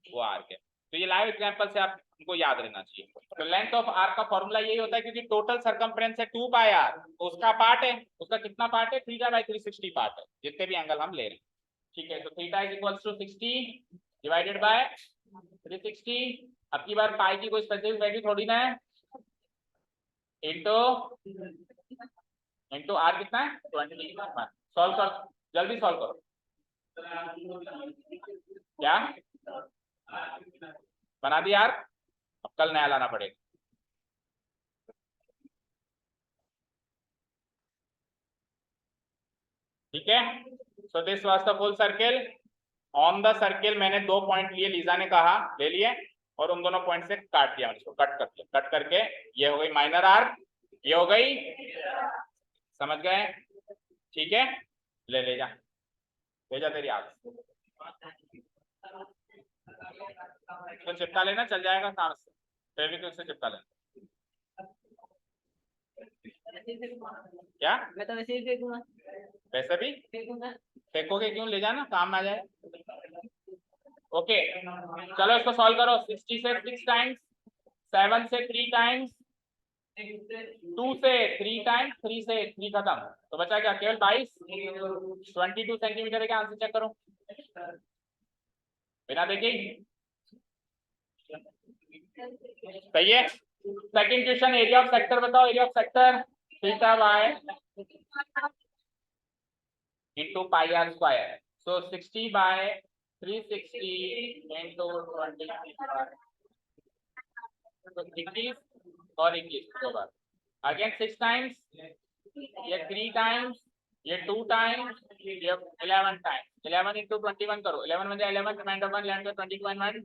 वो आर्क है। तो ये लाइव एग्जांपल से आपको याद रहना चाहिए। तो लेंथ ऑफ आर्क का फॉर्मूला यही होता है, क्योंकि टोटल सरकमफ्रेंस है 2 पाई आर, तो उसका पार्ट है, उसका कितना पार्ट है, थीटा बाई 360 पार्ट है, जितने भी एंगल हम ले रहे हैं, ठीक है। तो theta is equals to 60 divided by 360, अब की बार पाई की कोई स्पेसिफिक वैल्यू थोड़ी ना है, इंटू इंटू आर कितना है 21, सॉल्व कर, जल्दी सॉल्व करो, क्या बना दिया यार, अब कल नया लाना पड़ेगा, ठीक है। So this was the full circle, on the circle मैंने 2 पॉइंट लिए, लीजा ने कहा ले लिए, और उन दोनों पॉइंट से काट दिया, इसको कट कर दिया, कट करके ये हो गई माइनर आर्क, ये हो गई, समझ गए, ठीक है, ले जा, ले जा तेरी आग, तो चिपका लेना, चल जाएगा सांस से, फेविक्विक से चिपका लेना, क्या मैं तो वैसे ही फेंकूंगा, वैसे भी फेंकूंगा, फेंकोगे क्यों, ले जाना काम आ जाए, ओके। चलो इसको सॉल्व करो, 60 से 6 टाइम्स, 7 से 3 टाइम्स, 2 से 3 टाइम्स, 3 से 3 खत्म, तो बचा क्या, केवल 22, 22 सेंटीमीटर है क्या, आंसर चेक करो बिना देखे ही। सही है। Second question, area of sector बताओ, area of sector theta by into pi r square, so 60 by 360 into 20, तो 21 और 21 दो बार, अगेन 6 टाइम्स, ये 3 टाइम्स, ये 2 टाइम्स, ये 11 टाइम्स, 11 इंटू 21 करो, 11 में 11 रिमाइंडर 1 लैंड 21 1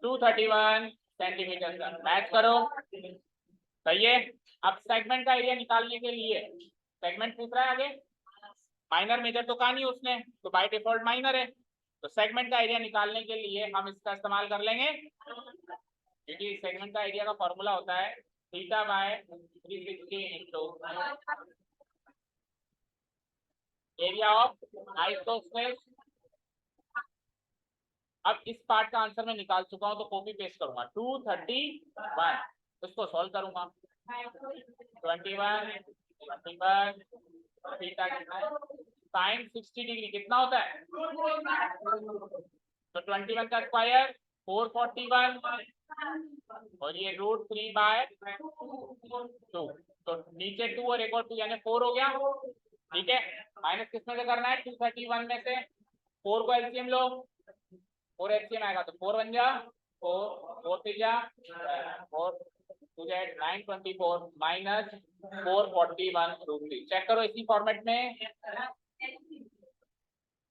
231 सेंटीमीटर, मैच करो, सही है। अब सेगमेंट का एरिया निकालने के लिए, सेगमेंट पूछ रहा है आगे, माइनर मेजर तो कहा नहीं उसने, तो बाय डिफॉल्ट माइनर है, तो सेगमेंट का एरिया निकालने के लिए हम इसका इस्तेमाल कर लेंगे क्योंकि सेगमेंट का एरिया का फॉर्मूला होता है theta by 360 into area of isosphere. अब इस पार्ट का आंसर मैं निकाल चुका हूं तो कॉपी पेस्ट करूंगा 231, इसको सॉल्व करूंगा 21 21 थीटा साइन 60 डिग्री कितना होता है, तो 21 का स्क्वायर 441 और ये √3/2, तो नीचे 2 और एक और 2 यानी 4 हो गया। ठीक है, माइनस किसमें से करना है, 231 में से 4 को एलसीएम लो, 4 एलसीएम आएगा तो 4 बन जा 4 4 से जा 4 टू जेड 924 माइनस 441 चेक करो इसी फॉर्मेट में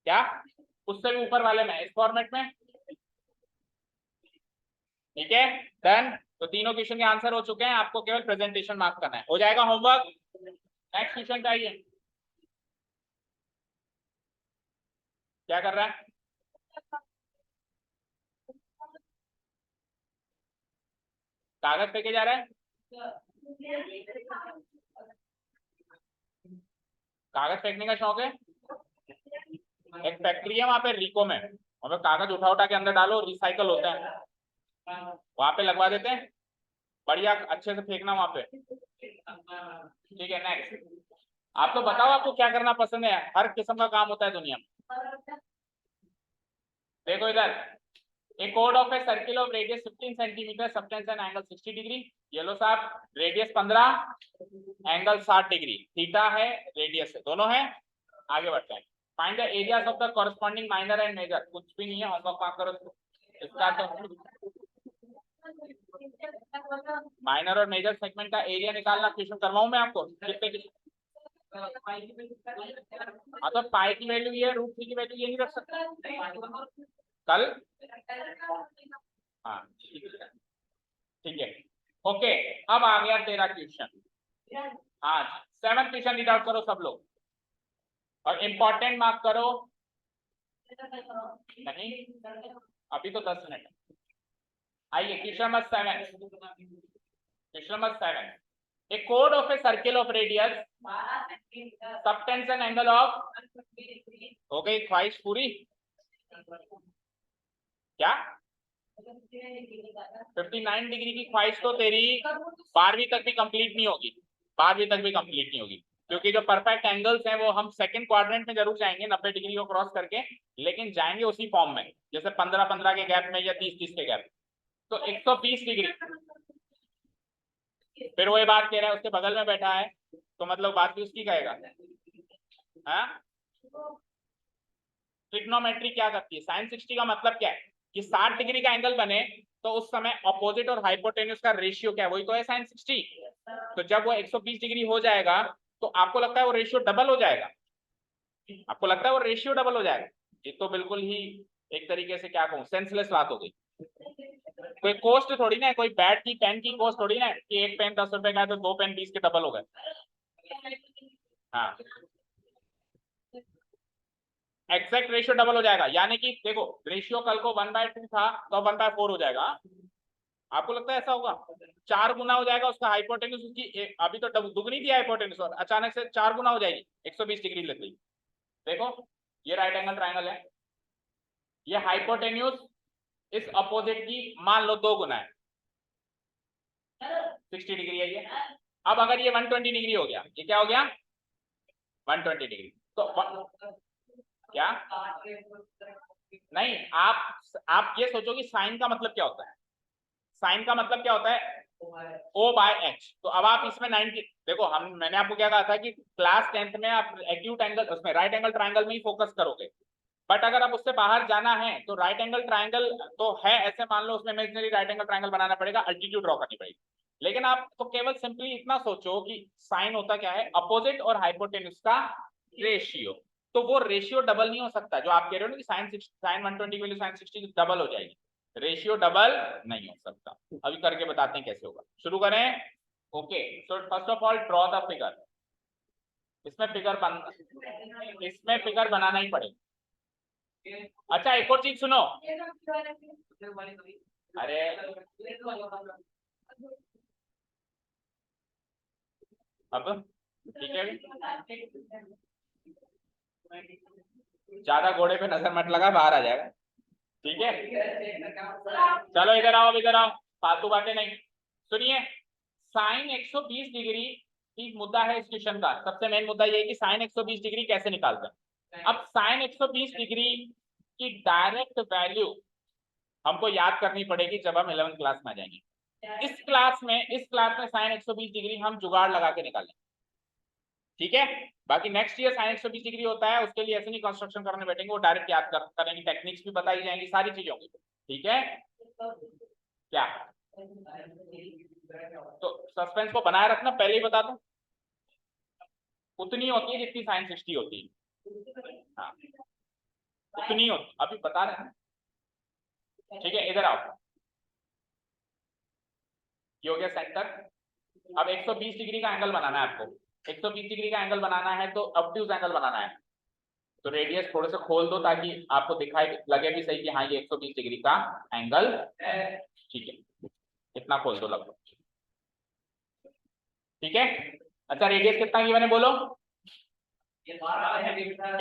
क्या, उससे भी ऊपर वाले में इस फॉर्मेट में। ठीक है डन, तो तीनों क्वेश्चन के आंसर हो चुके हैं, आपको केवल प्रेजेंटेशन मार्क करना है, हो जाएगा होमवर्क। नेक्स्ट क्वेश्चन चाहिए, क्या कर रहा है, कागज फेंके जा रहा है, कागज फेंकने का शौक है। एक फैक्ट्री है वहां पे रिको में, वहां पे कागज उठा उठा के अंदर डालो, रिसाइकल होता है, वहां पे लगवा देते हैं, बढ़िया अच्छे से फेंकना वहां पे। ठीक है नेक्स्ट, आप तो बताओ आपको क्या करना पसंद है, हर किस्म का काम होता है दुनिया में। देखो इधर, a chord of a circle of radius 15 cm, subtends an angle 60 degree, ये लो साहब रेडियस 15 एंगल 60 डिग्री, थीटा है रेडियस है, दोनों है। आगे बढ़ते हैं, find the areas of the corresponding minor and major, कुछ भी नहीं है, होमवर्क मार्क करो इसका, तो माइनर और मेजर सेगमेंट का एरिया निकालना क्वेश्चन करवाऊं मैं आपको, कितने हाँ तो पाई की वैल्यू ये √3 की वैल्यू ये नहीं रख सकता कल, हाँ ठीक है ओके। अब आ गया तेरा क्वेश्चन, हाँ 7th क्वेश्चन रीड आउट करो सब लोग और इम्पोर्टेंट मार्क करो, नहीं अभी तो 10 मिनट। आइए question number 7, question number 7, a chord of a circle of radius subtends an angle of, हो गई ख्वाहिश पूरी क्या, 59 डिग्री की ख्वाहिश तो तेरी 12वीं तक भी कंप्लीट नहीं होगी, 12वीं तक भी कंप्लीट नहीं होगी, क्योंकि जो परफेक्ट एंगल्स हैं वो हम सेकंड क्वाड्रेंट में जरूर जाएंगे 90 डिग्री को क्रॉस करके, लेकिन जाएंगे उसी फॉर्म में जैसे 15-15 के गैप में या 30-30 के गैप, तो 120 डिग्री, फिर वो ये बात कह रहा है उसके बगल में बैठा है तो मतलब बात भी उसकी कहेगा। हाँ ट्रिग्नोमेट्री क्या करती है, साइन 60 का मतलब क्या है कि 60 डिग्री का एंगल बने तो उस समय अपोजिट और हाइपोटेन्यूज का रेशियो क्या है, वही तो है साइन 60। तो जब वो 120 डिग्री हो जाएगा तो आपको लगता है वो रेशियो डबल हो जाएगा, आपको लगता है वो रेशियो डबल हो जाएगा, ये तो बिल्कुल ही एक तरीके से क्या कहूँ सेंसलेस बात हो गई। कोई कॉस्ट थोड़ी ना है, कोई बैट की पेन की कॉस्ट थोड़ी ना है कि एक पेन 10 रुपए का है तो 2 पेन 20 के डबल हो गए। हाँ एग्जैक्ट रेशियो डबल हो जाएगा, यानी कि देखो रेशियो कल को 1/2 था तो 1/4 हो जाएगा, आपको लगता है ऐसा होगा, 4 गुना हो जाएगा उसका हाइपोटेन्यूज, उसकी अभी तो दुगनी थी हाइपोटेन्यूज और अचानक से 4 गुना हो जाएगी 120 डिग्री लेते ही। देखो ये राइट एंगल ट्राइंगल है, ये हाइपोटेन्यूज इस अपोजिट की मान लो 2 गुना है, 60 डिग्री है ये। अब अगर ये 120 डिग्री हो गया, ये क्या हो गया 120 डिग्री, तो क्या नहीं, आप ये सोचो कि साइन का मतलब क्या होता है, साइन का मतलब क्या होता है O/H, तो अब आप इसमें 90 देखो, मैंने आपको क्या कहा था कि क्लास 10th में आप एक्यूट एंगल उसमें राइट एंगल ट्राइंगल में ही फोकस करोगे, बट अगर आप उससे बाहर जाना है तो राइट एंगल ट्राइंगल तो है ऐसे मान लो, उसमें इमेजिनरी राइट एंगल ट्राइंगल बनाना पड़ेगा, अल्टीट्यूड ड्रॉ करनी पड़ेगी, लेकिन आप तो केवल सिंपली इतना सोचो कि साइन होता क्या है अपोजिट और हाइपोटेन्यूज का रेशियो, तो वो रेशियो डबल नहीं हो सकता, जो आप कह रहे हो ना कि साइन 120 की वैल्यू साइन 60 डबल हो जाएगी, रेशियो डबल नहीं हो सकता। अभी करके बताते हैं कैसे होगा, शुरू करें। Okay so first of all draw the figure, इसमें फिगर बनाना ही पड़ेगा। अच्छा एक और चीज सुनो, अरे अब ठीक है, ज्यादा घोड़े पे नजर मत लगा, बाहर आ जाएगा। ठीक है, चलो इधर आओ, इधर आओ, फालतू बातें नहीं। सुनिए, साइन 120 डिग्री की मुद्दा है इस क्वेश्चन का। सबसे मेन मुद्दा ये है कि साइन 120 डिग्री कैसे निकालते हैं। अब साइन 120 डिग्री की डायरेक्ट वैल्यू हमको याद करनी पड़ेगी जब हम 11th क्लास में आ जाएंगे। इस क्लास में साइन 120 डिग्री हम जुगाड़ लगा के निकालेंगे। ठीक है, बाकी नेक्स्ट ईयर साइन 120 डिग्री होता है, उसके लिए ऐसे नहीं कंस्ट्रक्शन करने बैठेंगे, वो डायरेक्ट याद करेंगे, टेक्निक्स भी बताई जाएंगी, सारी चीजें होंगी। ठीक है, क्या तो सस्पेंस को बनाए रखना, पहले ही बता दूं, उतनी होती है जितनी साइन 60 होती है। हाँ, उतनी होती, अभी बता रहे हैं। ठीक है, इधर आओ, ये हो गया सेंटर। अब 120 डिग्री का एंगल बनाना है आपको। 120 डिग्री का एंगल बनाना है तो ऑब्ट्यूज एंगल बनाना है, तो रेडियस थोड़े से खोल दो ताकि आपको दिखाई लगे भी सही कि हाँ ये 120 डिग्री का एंगल है। ठीक है, इतना खोल दो लगभग। ठीक है, अच्छा रेडियस कितना गिवन है बोलो। A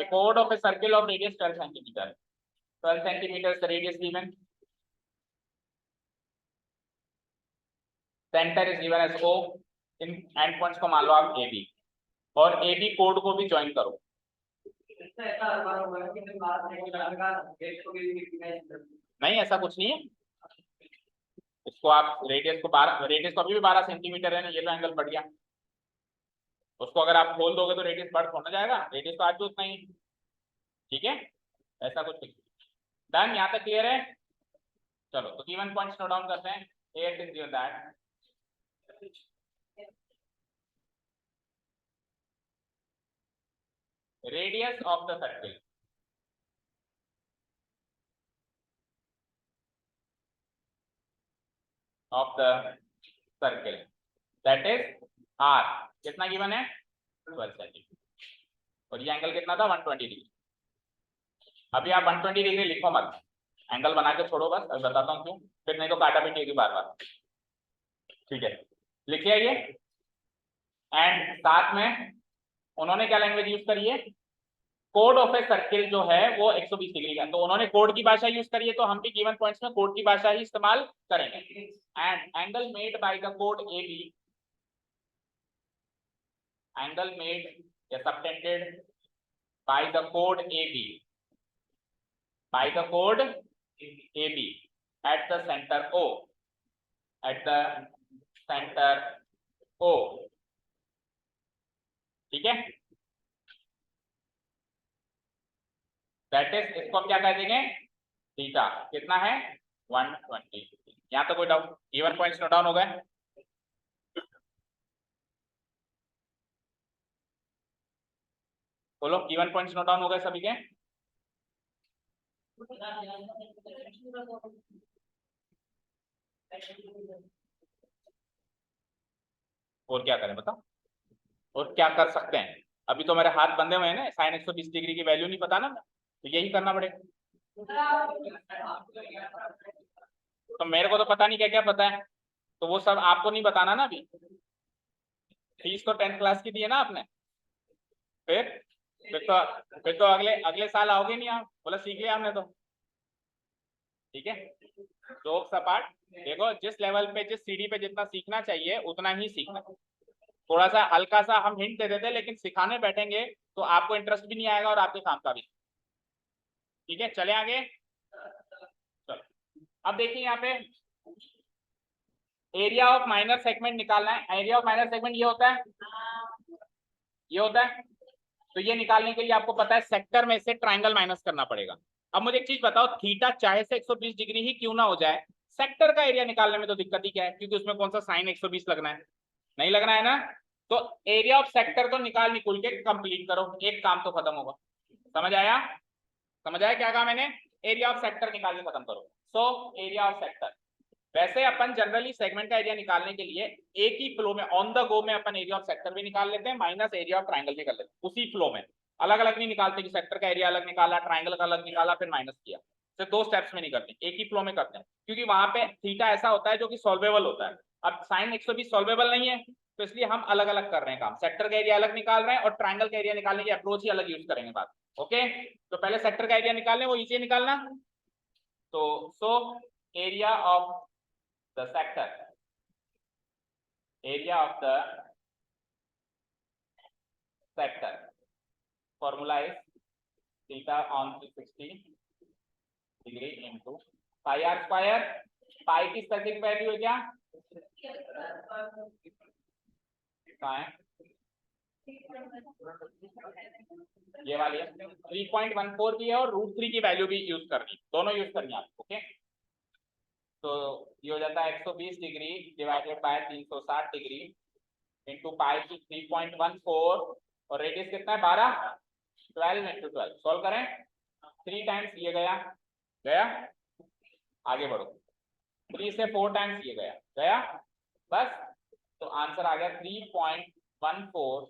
chord of a circle of radius 12 centimeter. 12 centimeters the radius given. Center is given as O. In and points को मान लो आप AB, और AB कोड को भी ज्वाइन करो। नहीं ऐसा कुछ नहीं है, इसको आप रेडियस को 12, रेडियस को अभी भी 12 सेंटीमीटर है ना, ये तो एंगल बढ़ गया। उसको अगर आप खोल दोगे तो रेडियस बढ़ होना जाएगा, रेडियस तो आज भी उतना ही। ठीक है, ऐसा कुछ नहीं। डन, यहाँ तक क्लियर है। चलो तो गिवन पॉइंट्स नोट डाउन करते हैं। It is given that radius of the circle that is R, कितना गिवन है 12 सेंटीमीटर, और ये एंगल कितना था 120 डिग्री। अभी आप 120 डिग्री लिखो मत, एंगल बना के छोड़ो बस, अभी बताता हूँ क्यों, फिर नहीं तो काटा पीटी होगी बार बार। ठीक है, लिखिए ये, एंड साथ में उन्होंने क्या लैंग्वेज यूज करी है, कोड ऑफ ए सर्किल जो है वो 120 डिग्री का, तो उन्होंने कोड की भाषा यूज करी है, तो हम भी गिवन पॉइंट्स में कोड की भाषा ही इस्तेमाल करेंगे। And angle made by the code A B, angle made या subtended bye the code A B, bye the code A B eight the centre O, eight the centre O. ठीक है, that is, इसको हम क्या कह देंगे, theta कितना है 120। यहाँ तो कोई doubt, given points note down हो गए। बोलो गिवन पॉइंट्स नोट डाउन हो गए सभी के। और क्या करें बताओ, और क्या कर सकते हैं, अभी तो मेरे हाथ बंधे हुए हैं ना, साइन 120 डिग्री की वैल्यू नहीं पता ना, तो यही करना पड़ेगा। तो मेरे को तो पता नहीं क्या क्या पता है, तो वो सब आपको नहीं बताना ना। अभी फीस तो 10th क्लास की दी है ना आपने, फिर फिर तो अगले अगले साल आओगे नहीं आप, बोला सीख लिया हमने तो। ठीक है, जोक्स अपार्ट, देखो जिस लेवल पे जिस सीढ़ी पे जितना सीखना चाहिए उतना ही सीखना। थोड़ा सा हल्का सा हम हिंट दे देते, लेकिन सिखाने बैठेंगे तो आपको इंटरेस्ट भी नहीं आएगा और आपके काम का भी। ठीक है, चले आगे। चलो अब देखिए यहाँ पे एरिया ऑफ माइनर सेगमेंट निकालना है। एरिया ऑफ माइनर सेगमेंट ये होता है, ये होता है। तो ये निकालने के लिए आपको पता है सेक्टर में से ट्राइंगल माइनस करना पड़ेगा। अब मुझे एक चीज बताओ, थीटा चाहे से 120 डिग्री ही क्यों ना हो जाए, सेक्टर का एरिया निकालने में तो दिक्कत ही क्या है, क्योंकि उसमें कौन सा साइन 120 लगना है, नहीं लगना है ना। तो एरिया ऑफ सेक्टर तो निकाल निकुल के कंप्लीट करो, एक काम तो खत्म होगा। समझ आया, समझ आया क्या कहा मैंने, एरिया ऑफ सेक्टर निकाल के खत्म करो। सो एरिया ऑफ सेक्टर, वैसे अपन जनरली सेगमेंट का एरिया निकालने के लिए एक ही फ्लो में ऑन द गो में अपन एरिया ऑफ सेक्टर भी निकाल लेते हैं, माइनस एरिया ऑफ ट्राइंगल भी कर लेते हैं उसी फ्लो में, अलग अलग नहीं निकालते कि सेक्टर का एरिया अलग निकाला, ट्राइंगल का अलग निकाला, फिर माइनस किया। सिर्फ 2 स्टेप्स में नहीं करते, एक ही फ्लो में करते हैं, क्योंकि वहां पे थीटा ऐसा होता है जो कि सॉल्वेबल होता है। अब साइन 120 सॉल्वेबल नहीं है, तो इसलिए हम अलग अलग कर रहे हैं काम। सेक्टर का एरिया अलग निकाल रहे हैं और ट्रायंगल का एरिया निकालने की अप्रोच ही अलग यूज करेंगे बात। ओके, तो पहले सेक्टर का एरिया निकालने, वो इजी निकालना। तो so area of the sector, area of the sector formula is theta on 360 degree into pi r square. Pi की स्पेसिफिक वैल्यू है क्या? कहाँ है? ये वाली है 3.14 की है, और √3 की वैल्यू भी यूज करनी, दोनों यूज करनी है आपको। ओके, तो ये हो जाता है 120 degree divided by 360 degree into pi की 3.14, और रेडियस कितना है 12, 12 इंटू 12 सॉल्व करें। 3 टाइम्स ये गया गया, आगे बढ़ो, 3 से 4 टाइम्स ये गया गया, बस। तो आंसर आ गया 3.14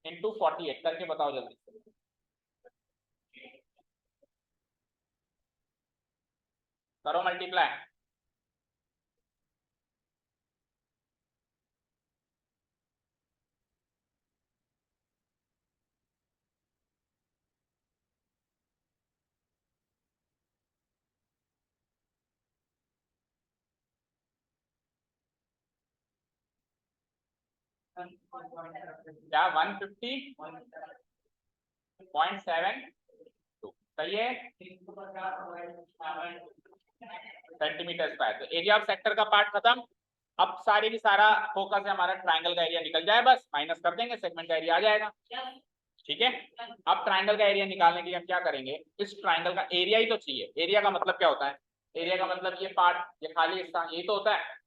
इंटू 48। करके बताओ जल्दी से। करो मल्टीप्लाई। क्या 150.72 सही है सेंटीमीटर स्क्वायर। तो एरिया ऑफ सेक्टर का पार्ट खत्म। अब सारे की सारा फोकस है हमारा ट्रायंगल का एरिया निकल जाए, बस माइनस कर देंगे, सेगमेंट का एरिया आ जाएगा। ठीक है, अब ट्रायंगल का एरिया निकालने के लिए हम क्या करेंगे, इस ट्रायंगल का एरिया ही तो चाहिए। एरिया का मतलब क्या होता है? एरिया का मतलब ये पार्ट, ये खाली हिस्सा, ये तो होता है।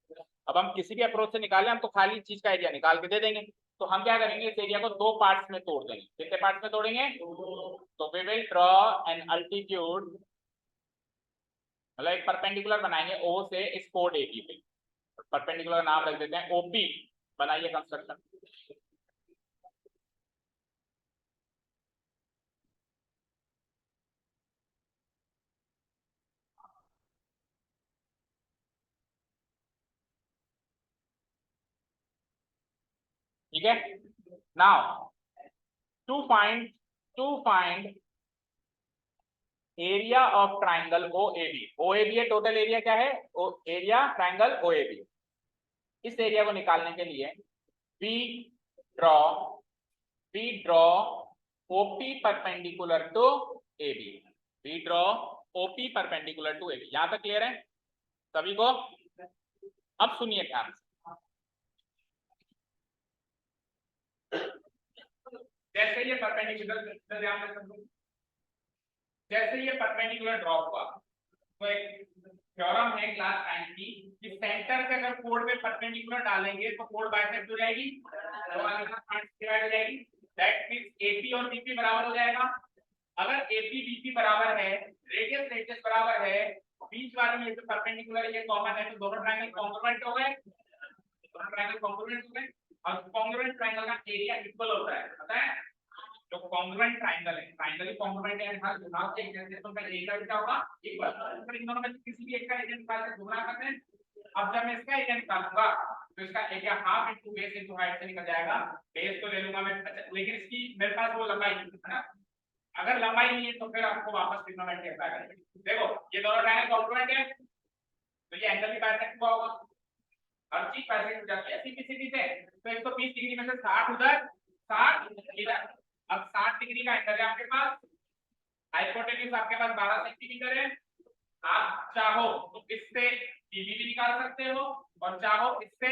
अब हम किसी भी अप्रोच से निकालें, हम तो खाली चीज का एरिया निकाल के दे देंगे। तो हम क्या करेंगे, इस एरिया को 2 पार्ट्स में तोड़ देंगे। कितने पार्ट्स में तोड़ेंगे? तो we will draw an altitude, मतलब एक परपेंडिकुलर बनाएंगे ओ से इस कोड एबी पे। परपेंडिकुलर नाम रख देते हैं ओपी। बनाइए कंस्ट्रक्शन। ठीक है, now to find area of triangle O A B. O A B है टोटल एरिया, क्या है? Area triangle O A B. इस एरिया को निकालने के लिए we draw we draw OP perpendicular to A B. We draw OP perpendicular to A B. यहां तक क्लियर है सभी को? अब सुनिए ध्यान से। जैसे ये परपेंडिकुलर, ध्यान से, जैसे ये परपेंडिकुलर ड्रॉ हुआ, तो एक थ्योरम है क्लास 9 की कि सेंटर से अगर कोड में परपेंडिकुलर डालेंगे तो कोड बाइसेक्ट हो जाएगी, डिवाइड हो जाएगी। दैट मींस एपी और बीपी बराबर हो जाएगा। अगर एपी बीपी बराबर है, रेडियस रेडियस बराबर है, बीच वाले में ये परपेंडिकुलर ये कॉमन है, तो दोनों ट्रायंगल कॉन्ग्रुएंट हो गए। दोनों ट्रायंगल कॉन्ग्रुएंट हो गए, और कॉन्ग्रुएंट ट्रायंगल का एरिया इक्वल होता है, पता है? जो कॉन्ग्रुएंट ट्रायंगल है, ट्रायंगल ही कॉन्ग्रुएंट है, हर घुमाव के एक जैसे तो का एरिया भी क्या होगा इक्वल। पर इन दोनों में किसी भी एक का एरिया निकाल के गुणा करते हैं। अब जब मैं इसका एरिया निकालूंगा तो इसका area half into base into height से निकल जाएगा। बेस तो ले लूंगा मैं, लेकिन इसकी मेरे पास वो लंबाई नहीं है ना। अगर लंबाई नहीं है तो फिर आपको वापस ट्रिग्नोमेट्री अप्लाई करेंगे। देखो ये दोनों ट्रायंगल कॉन्ग्रुएंट है, तो ये एंगल भी बाइसेक्ट हुआ होगा, हर चीज बाइसेक्ट हो जाती है सीधी सीधी से। तो 120 डिग्री में से 60 उधर 60 इधर। अब 60 डिग्री का एंगल है आपके पास, हाइपोटेन्यूज आपके पास 12 सेंटीमीटर है। आप चाहो तो इससे डीबी भी निकाल सकते हो, और चाहो इससे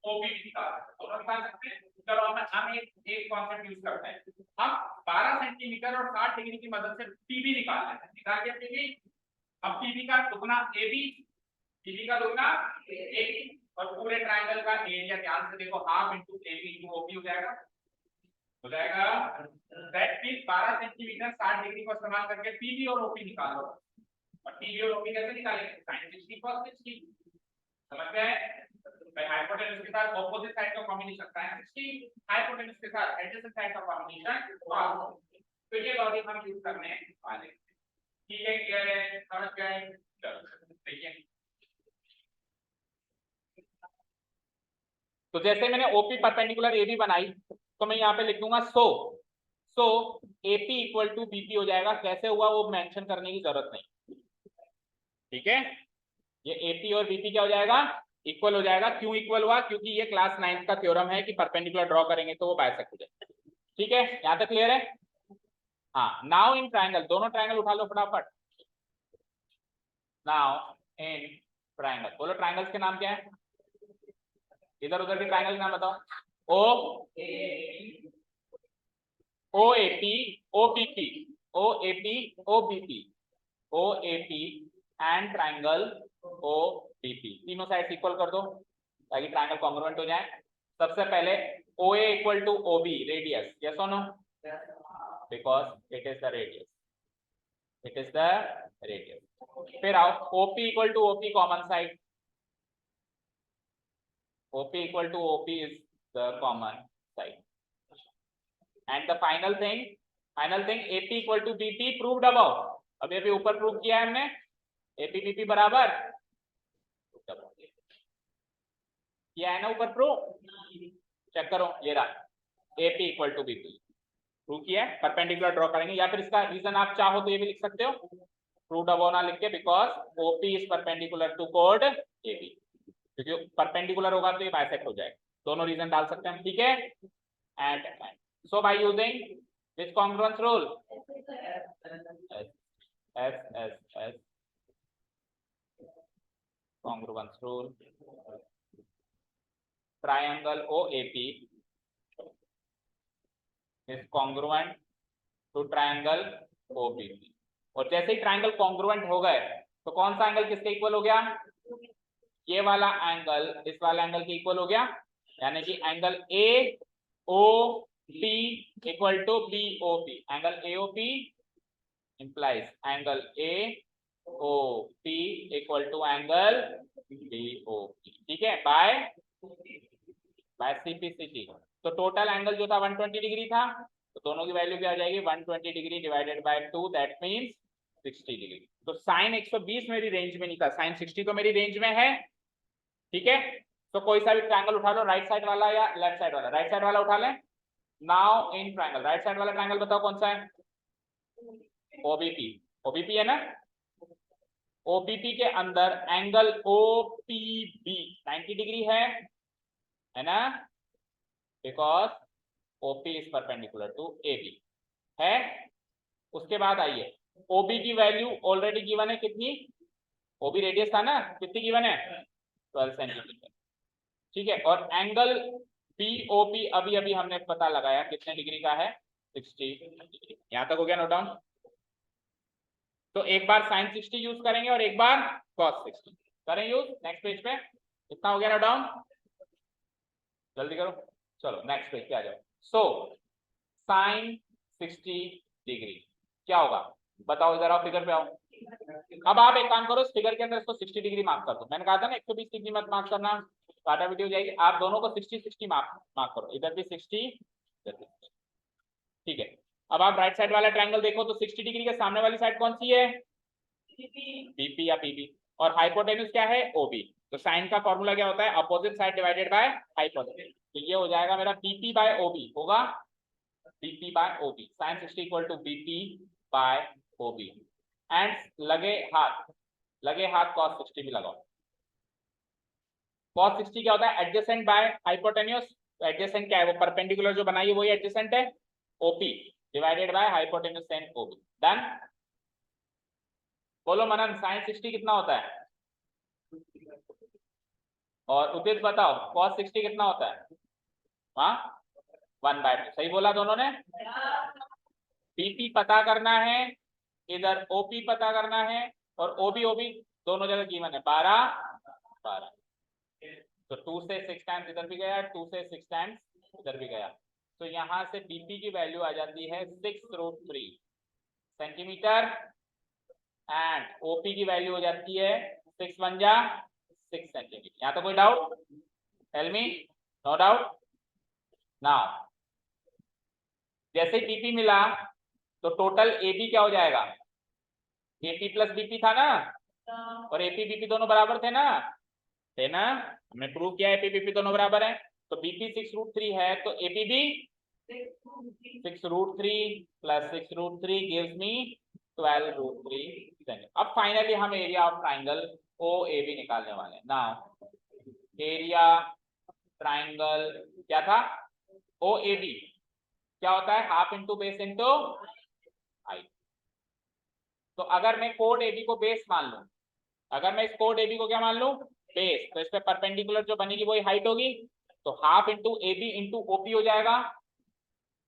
ओबी भी निकाल सकते हो, दोनों निकाल सकते हैं। चलो हम एक कॉन्सेप्ट यूज करते हैं। हम 12 सेंटीमीटर और 60 डिग्री की मदद से टीबी निकालना है। निकाल के टीबी, अब टीबी का दुगना एबी, टीबी का दुगना एबी, और पूरे ट्रायंगल का एरिया ध्यान से देखो, हाफ इनटू एबी इनटू ओबी हो जाएगा। दैट मींस 12 सेंटीमीटर 60 डिग्री को इस्तेमाल करके पीबी और ओपी निकालो। और पीबी और ओपी कैसे निकालेंगे? sin 60 cos 60, समझ गए? भाई हाइपोटेन्यूज के साथ ऑपोजिट साइड का कॉम्बिनेशन sin 60, हाइपोटेन्यूज के साथ एडजेसेंट साइड का कॉम्बिनेशन cos। तो ये लॉजिक हम यूज करने वाले हैं। ठीक है, क्लियर है, समझ गए? चलो देखिए, तो जैसे मैंने ओपी परपेंडिकुलर ए बी बनाई, तो मैं यहाँ पे लिख दूंगा सो एपी इक्वल टू बीपी हो जाएगा। कैसे हुआ वो मेंशन करने की जरूरत नहीं, ठीक है। ये एपी और बीपी क्या हो जाएगा, इक्वल हो जाएगा। क्यों इक्वल हुआ, क्योंकि ये क्लास 9 का थ्योरम है कि परपेंडिकुलर ड्रॉ करेंगे तो वो बाइसेक्ट हो जाएगा। ठीक है, यहाँ तक क्लियर है? हाँ, नाउ इन ट्राइंगल, दोनों ट्राइंगल उठा लो फटाफट। नाउ इन ट्राइंगल, बोलो ट्राइंगल्स के नाम क्या है, इधर उधर के ट्राइंगल के नाम बताओ। O A P O B P, O A P O B P, O A P and triangle O B P, तीनों साइड इक्वल कर दो ताकि ट्राइंगल कॉन्ग्रुएंट हो जाए। सबसे पहले O A equal to O B radius, yes और no, because it is the radius, it is the radius. फिर आओ OP equal to OP common side, OP equal to OP is the common side, and the final thing AP equal to BP proved above, अब ये भी ऊपर prove किया है हमने, AP BP बराबर किया है ना ऊपर प्रूव, चेक करो ये रहा, AP equal to BP prove किया है। परपेंडिकुलर ड्रॉ करेंगे, या फिर इसका रीजन आप चाहो तो ये भी लिख सकते हो, प्रूव्ड अबव ना लिख के, because OP is perpendicular to chord AB, क्योंकि परपेंडिकुलर होगा तो ये बाइसेक्ट हो जाएगा। दोनों रीजन डाल सकते हैं, ठीक है। And so by using this congruence rule, S congruence rule, triangle OAP is congruent to triangle OBP, और जैसे ही ट्रायंगल कॉन्ग्रुएंट हो गए तो कौन सा एंगल किसके इक्वल हो गया, ये वाला एंगल इस वाला एंगल के इक्वल हो गया, यानी कि angle AOP equal to BOP, angle AOP implies angle AOP equal to angle BOP, ठीक है, बाय CPCT। तो टोटल एंगल जो था 120 डिग्री था, तो दोनों की वैल्यू क्या हो जाएगी, 120 degree divided bye 2, that means 60 degree. तो साइन 120 मेरी रेंज में नहीं था, साइन 60 तो मेरी रेंज में है, ठीक है। तो कोई सा भी ट्रायंगल उठा लो, राइट साइड वाला या लेफ्ट साइड वाला, राइट साइड वाला उठा लें। Now in triangle, right side वाला ट्रायंगल बताओ कौन सा है, OBP, OBP है ना, OBP के अंदर एंगल OPB 90 डिग्री है ना, because OP is perpendicular to AB है। उसके बाद आइए, OB की वैल्यू ऑलरेडी गिवन है, कितनी, OB रेडियस था ना, कितनी गिवन है, 12 सेंटीमीटर, ठीक है। और एंगल BOP अभी अभी हमने पता लगाया कितने डिग्री का है, 60 डिग्री। यहां तक हो गया नोट डाउन। तो एक बार साइन 60 यूज करेंगे और एक बार cos 60 करें यूज, नेक्स्ट पेज पे, इतना हो गया नोट डाउन, जल्दी करो, चलो नेक्स्ट पेज पे आ जाओ। सो साइन 60 डिग्री क्या होगा, बताओ, इधर आओ, फिगर पे आओ। अब आप एक काम करो, इस फिगर के अंदर इसको 60 डिग्री मार्क कर दो, मैंने कहा था ना 120 डिग्री मत मार्क करना, काटा वीडियो जाएगी। आप दोनों को 60-60 मार्क करो, इधर भी 60 इधर भी 60, ठीक है। अब आप राइट साइड वाला ट्रायंगल देखो तो 60 डिग्री के सामने वाली साइड कौन सी है, बीपी या पीबी, और हाइपोटेन्यूज क्या है, ओबी। तो साइन का फॉर्मूला क्या होता है, opposite side divided by hypotenuse, तो ये हो जाएगा मेरा बीपी बाय ओबी, होगा BP by OB, sine 60 equal to BP by OB. And लगे हाथ cos 60 भी लगाओ। cos 60 क्या होता है, एडजेसेंट बाय हाइपोटेन्यूज, एडजेसेंट क्या है, वो परपेंडिकुलर जो बनाई है वही एडजेसेंट है, ओपी डिवाइडेड बाय हाइपोटेन्यूज सेन ओबी, डन। बोलो मनन, साइन 60 कितना होता है, और उदित बताओ cos 60 कितना होता है, हाँ 1/2, सही बोला दोनों ने। बीपी पता करना है, इधर ओपी पता करना है, और ओबी ओबी दोनों जगह गिवन है 12, तो 2 से 6 टाइम्स इधर भी गया, 2 से 6 टाइम्स इधर भी गया, तो यहां से बीपी की वैल्यू आ जाती है 6√3 सेंटीमीटर, एंड ओपी की वैल्यू हो जाती है 6 1 जा 6 सेंटीमीटर। यहाँ तो कोई doubt, tell me, no doubt. Now जैसे बीपी मिला तो टोटल एबी क्या हो जाएगा, एपी प्लस बीपी था ना, और एपी बीपी दोनों बराबर थे ना, हमने प्रूव किया एपी बीपी दोनों बराबर है, तो बीपी 6√3 है, तो एपी भी 6√3 प्लस 6√3 गिव्स मी 12√3। अब फाइनली हम area of triangle O A B निकालने वाले हैं। नाउ एरिया ट्राइंगल क्या था, ओ ए बी क्या होता है, half into base into height. तो अगर मैं कोड ए बी को बेस मान लूं, अगर मैं इस कोड ए बी को क्या मान लूं, बेस, तो इस पे परपेंडिकुलर जो बनेगी वही हाइट होगी, तो half into A B into OP हो जाएगा,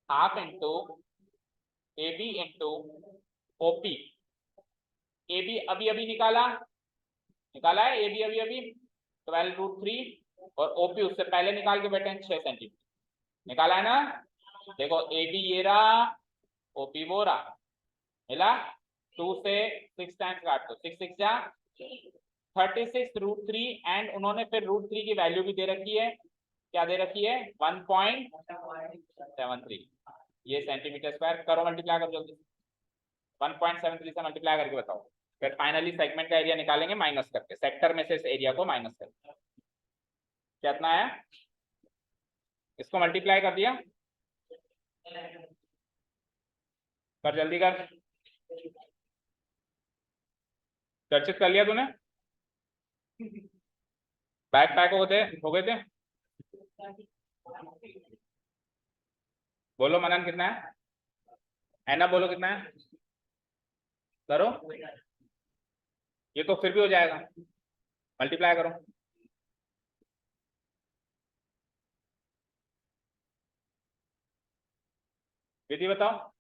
half into A B into OP. A B अभी अभी निकाला है, ए बी अभी अभी 12√3, और ओपी उससे पहले निकाल के बैठे हैं 6 सेंटीमीटर निकाला है ना। देखो ए बी ये रहा, ओपी वो रहा, मिला, 2 से 6 टाइम्स काट दो, 6 6 जा 36√3, एंड उन्होंने फिर √3 की वैल्यू भी दे रखी है, क्या दे रखी है, 1.73, ये सेंटीमीटर स्क्वायर। करो मल्टीप्लाई करो जल्दी, 1.73 से मल्टीप्लाई करके बताओ, फिर फाइनली सेगमेंट का एरिया निकालेंगे माइनस करके, सेक्टर में से इस एरिया को माइनस करके। कितना है, इसको मल्टीप्लाई कर दिया, कर जल्दी कर, चर्चित कर लिया तूने, बैक पैक हो गए थे, बोलो मनन कितना है ना, बोलो कितना है, करो, ये तो फिर भी हो जाएगा, मल्टीप्लाई करो, विधि बताओ,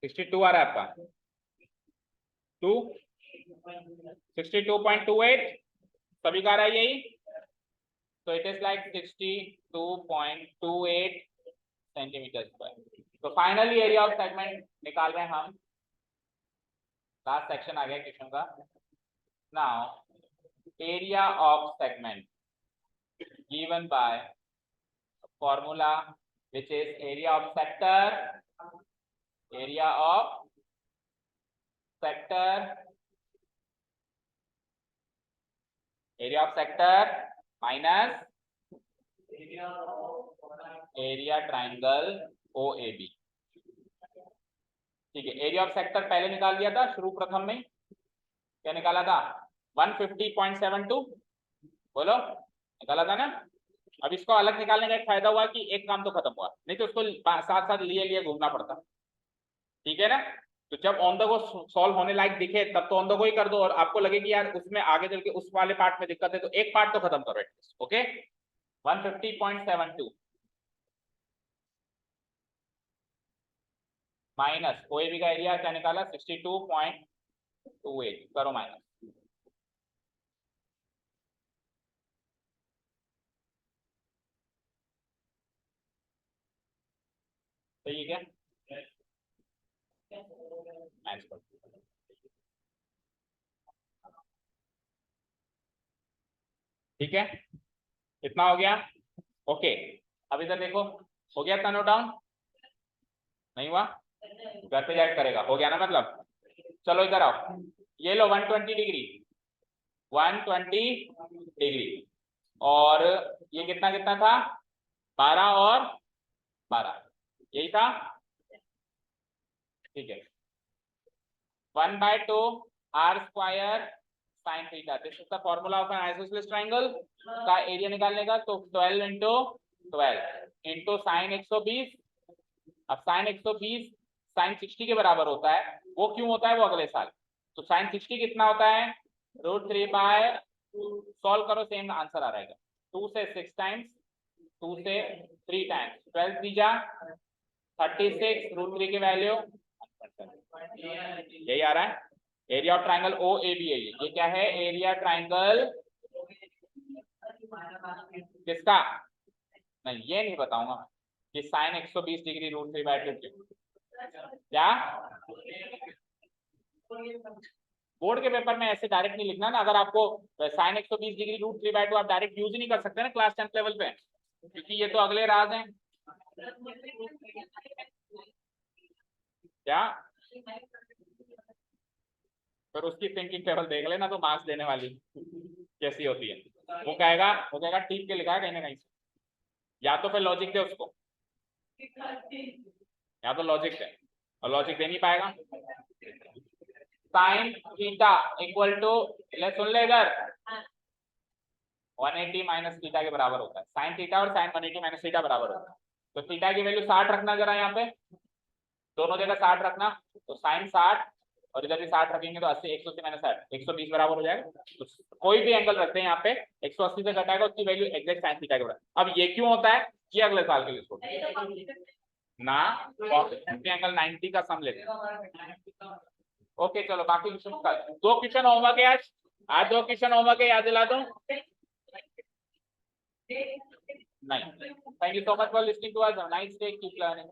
62 आ रहा है आपका, 2 62.28 सभी का आ रहा है यही, तो it is like 62.28 centimetre square. तो फाइनली एरिया ऑफ सेगमेंट निकाल रहे हैं हम, लास्ट सेक्शन आ गया क्वेश्चन का। Now area of segment given by formula which is area of sector minus area triangle OAB। ठीक है, एरिया ऑफ सेक्टर पहले निकाल दिया था शुरू प्रथम में, क्या निकाला था, 150.72, बोलो निकाला था ना। अब इसको अलग निकालने का एक फायदा हुआ कि एक काम तो खत्म हुआ, नहीं तो उसको साथ साथ लिए घूमना पड़ता, ठीक है ना। तो जब ऑन द गो सॉल्व होने लायक दिखे तब तो ऑन द गो ही कर दो, और आपको लगे कि यार उसमें आगे चल के उस वाले पार्ट में दिक्कत है तो एक पार्ट तो खत्म करो एटलीस्ट। ओके, 150.72 माइनस OAB का एरिया क्या निकाला, 62.28, करो माइनस, सही है क्या, ठीक है, इतना हो गया। ओके, अब इधर देखो, हो गया था नोट डाउन, नहीं हुआ, घर पे जाकर करेगा, हो गया ना मतलब। चलो इधर आओ, ये लो 120 डिग्री, 120 डिग्री, और ये कितना कितना था, 12 और 12, यही था, ठीक है, 1/2 r² sin theta, this is the formula of N isosceles triangle का एरिया निकालने का। तो 12 इंटू 12 इंटू साइन 120, अब साइन 120 साइन 60 के बराबर होता है, वो क्यों होता है वो अगले साल। तो साइन 60 कितना होता है, √3 सॉल्व करो, सेम आंसर आ रहेगा, 2 से 6 टाइम्स, 2 से 3 टाइम्स, 12 3 जा 36, √3 की वैल्यू यही आ रहा है। एरिया ऑफ ट्राइंगल OAB है ये क्या है, एरिया ट्राइंगल किसका, नहीं ये नहीं बताऊंगा कि साइन 120 डिग्री √3/2 क्या, बोर्ड के पेपर में ऐसे डायरेक्ट नहीं लिखना ना, अगर आपको साइन 120 डिग्री √3/2 आप डायरेक्ट यूज ही नहीं कर सकते ना क्लास 10th लेवल पे, क्योंकि ये तो अगले राज हैं, क्या फिर उसकी थिंकिंग टेबल देख लेना तो मार्क्स देने वाली कैसी होती है। वो कहेगा ठीक के लिखा है कहीं ना कहीं से। या तो फिर लॉजिक दे उसको, या तो लॉजिक दे, और लॉजिक दे नहीं पाएगा। साइन थीटा इक्वल टू, ले सुन ले इधर, 180 माइनस थीटा के बराबर होता है। साइन थीटा और साइन 180 माइनस थीटा बराबर होता है। तो थीटा की वैल्यू 60 रखना जरा, यहाँ पे दोनों जगह 60 रखना। तो साइन 60 और इधर भी 60 रखेंगे तो 80, 180 माइनस 60 120 बराबर हो जाएगा। तो कोई भी एंगल रखते हैं यहाँ पे 180 से घटाएगा उसकी वैल्यू एग्जैक्ट साइन थीटा के बराबर। अब ये क्यों होता है ये अगले साल के लिए छोड़ ना, एंगल 90 का सम लेते हैं। ओके चलो बाकी क्वेश्चन का 2 क्वेश्चन होमवर्क है आज 2 क्वेश्चन होमवर्क है, याद दिला दो। नहीं, thank you so much for listening to us, nice day, keep learning.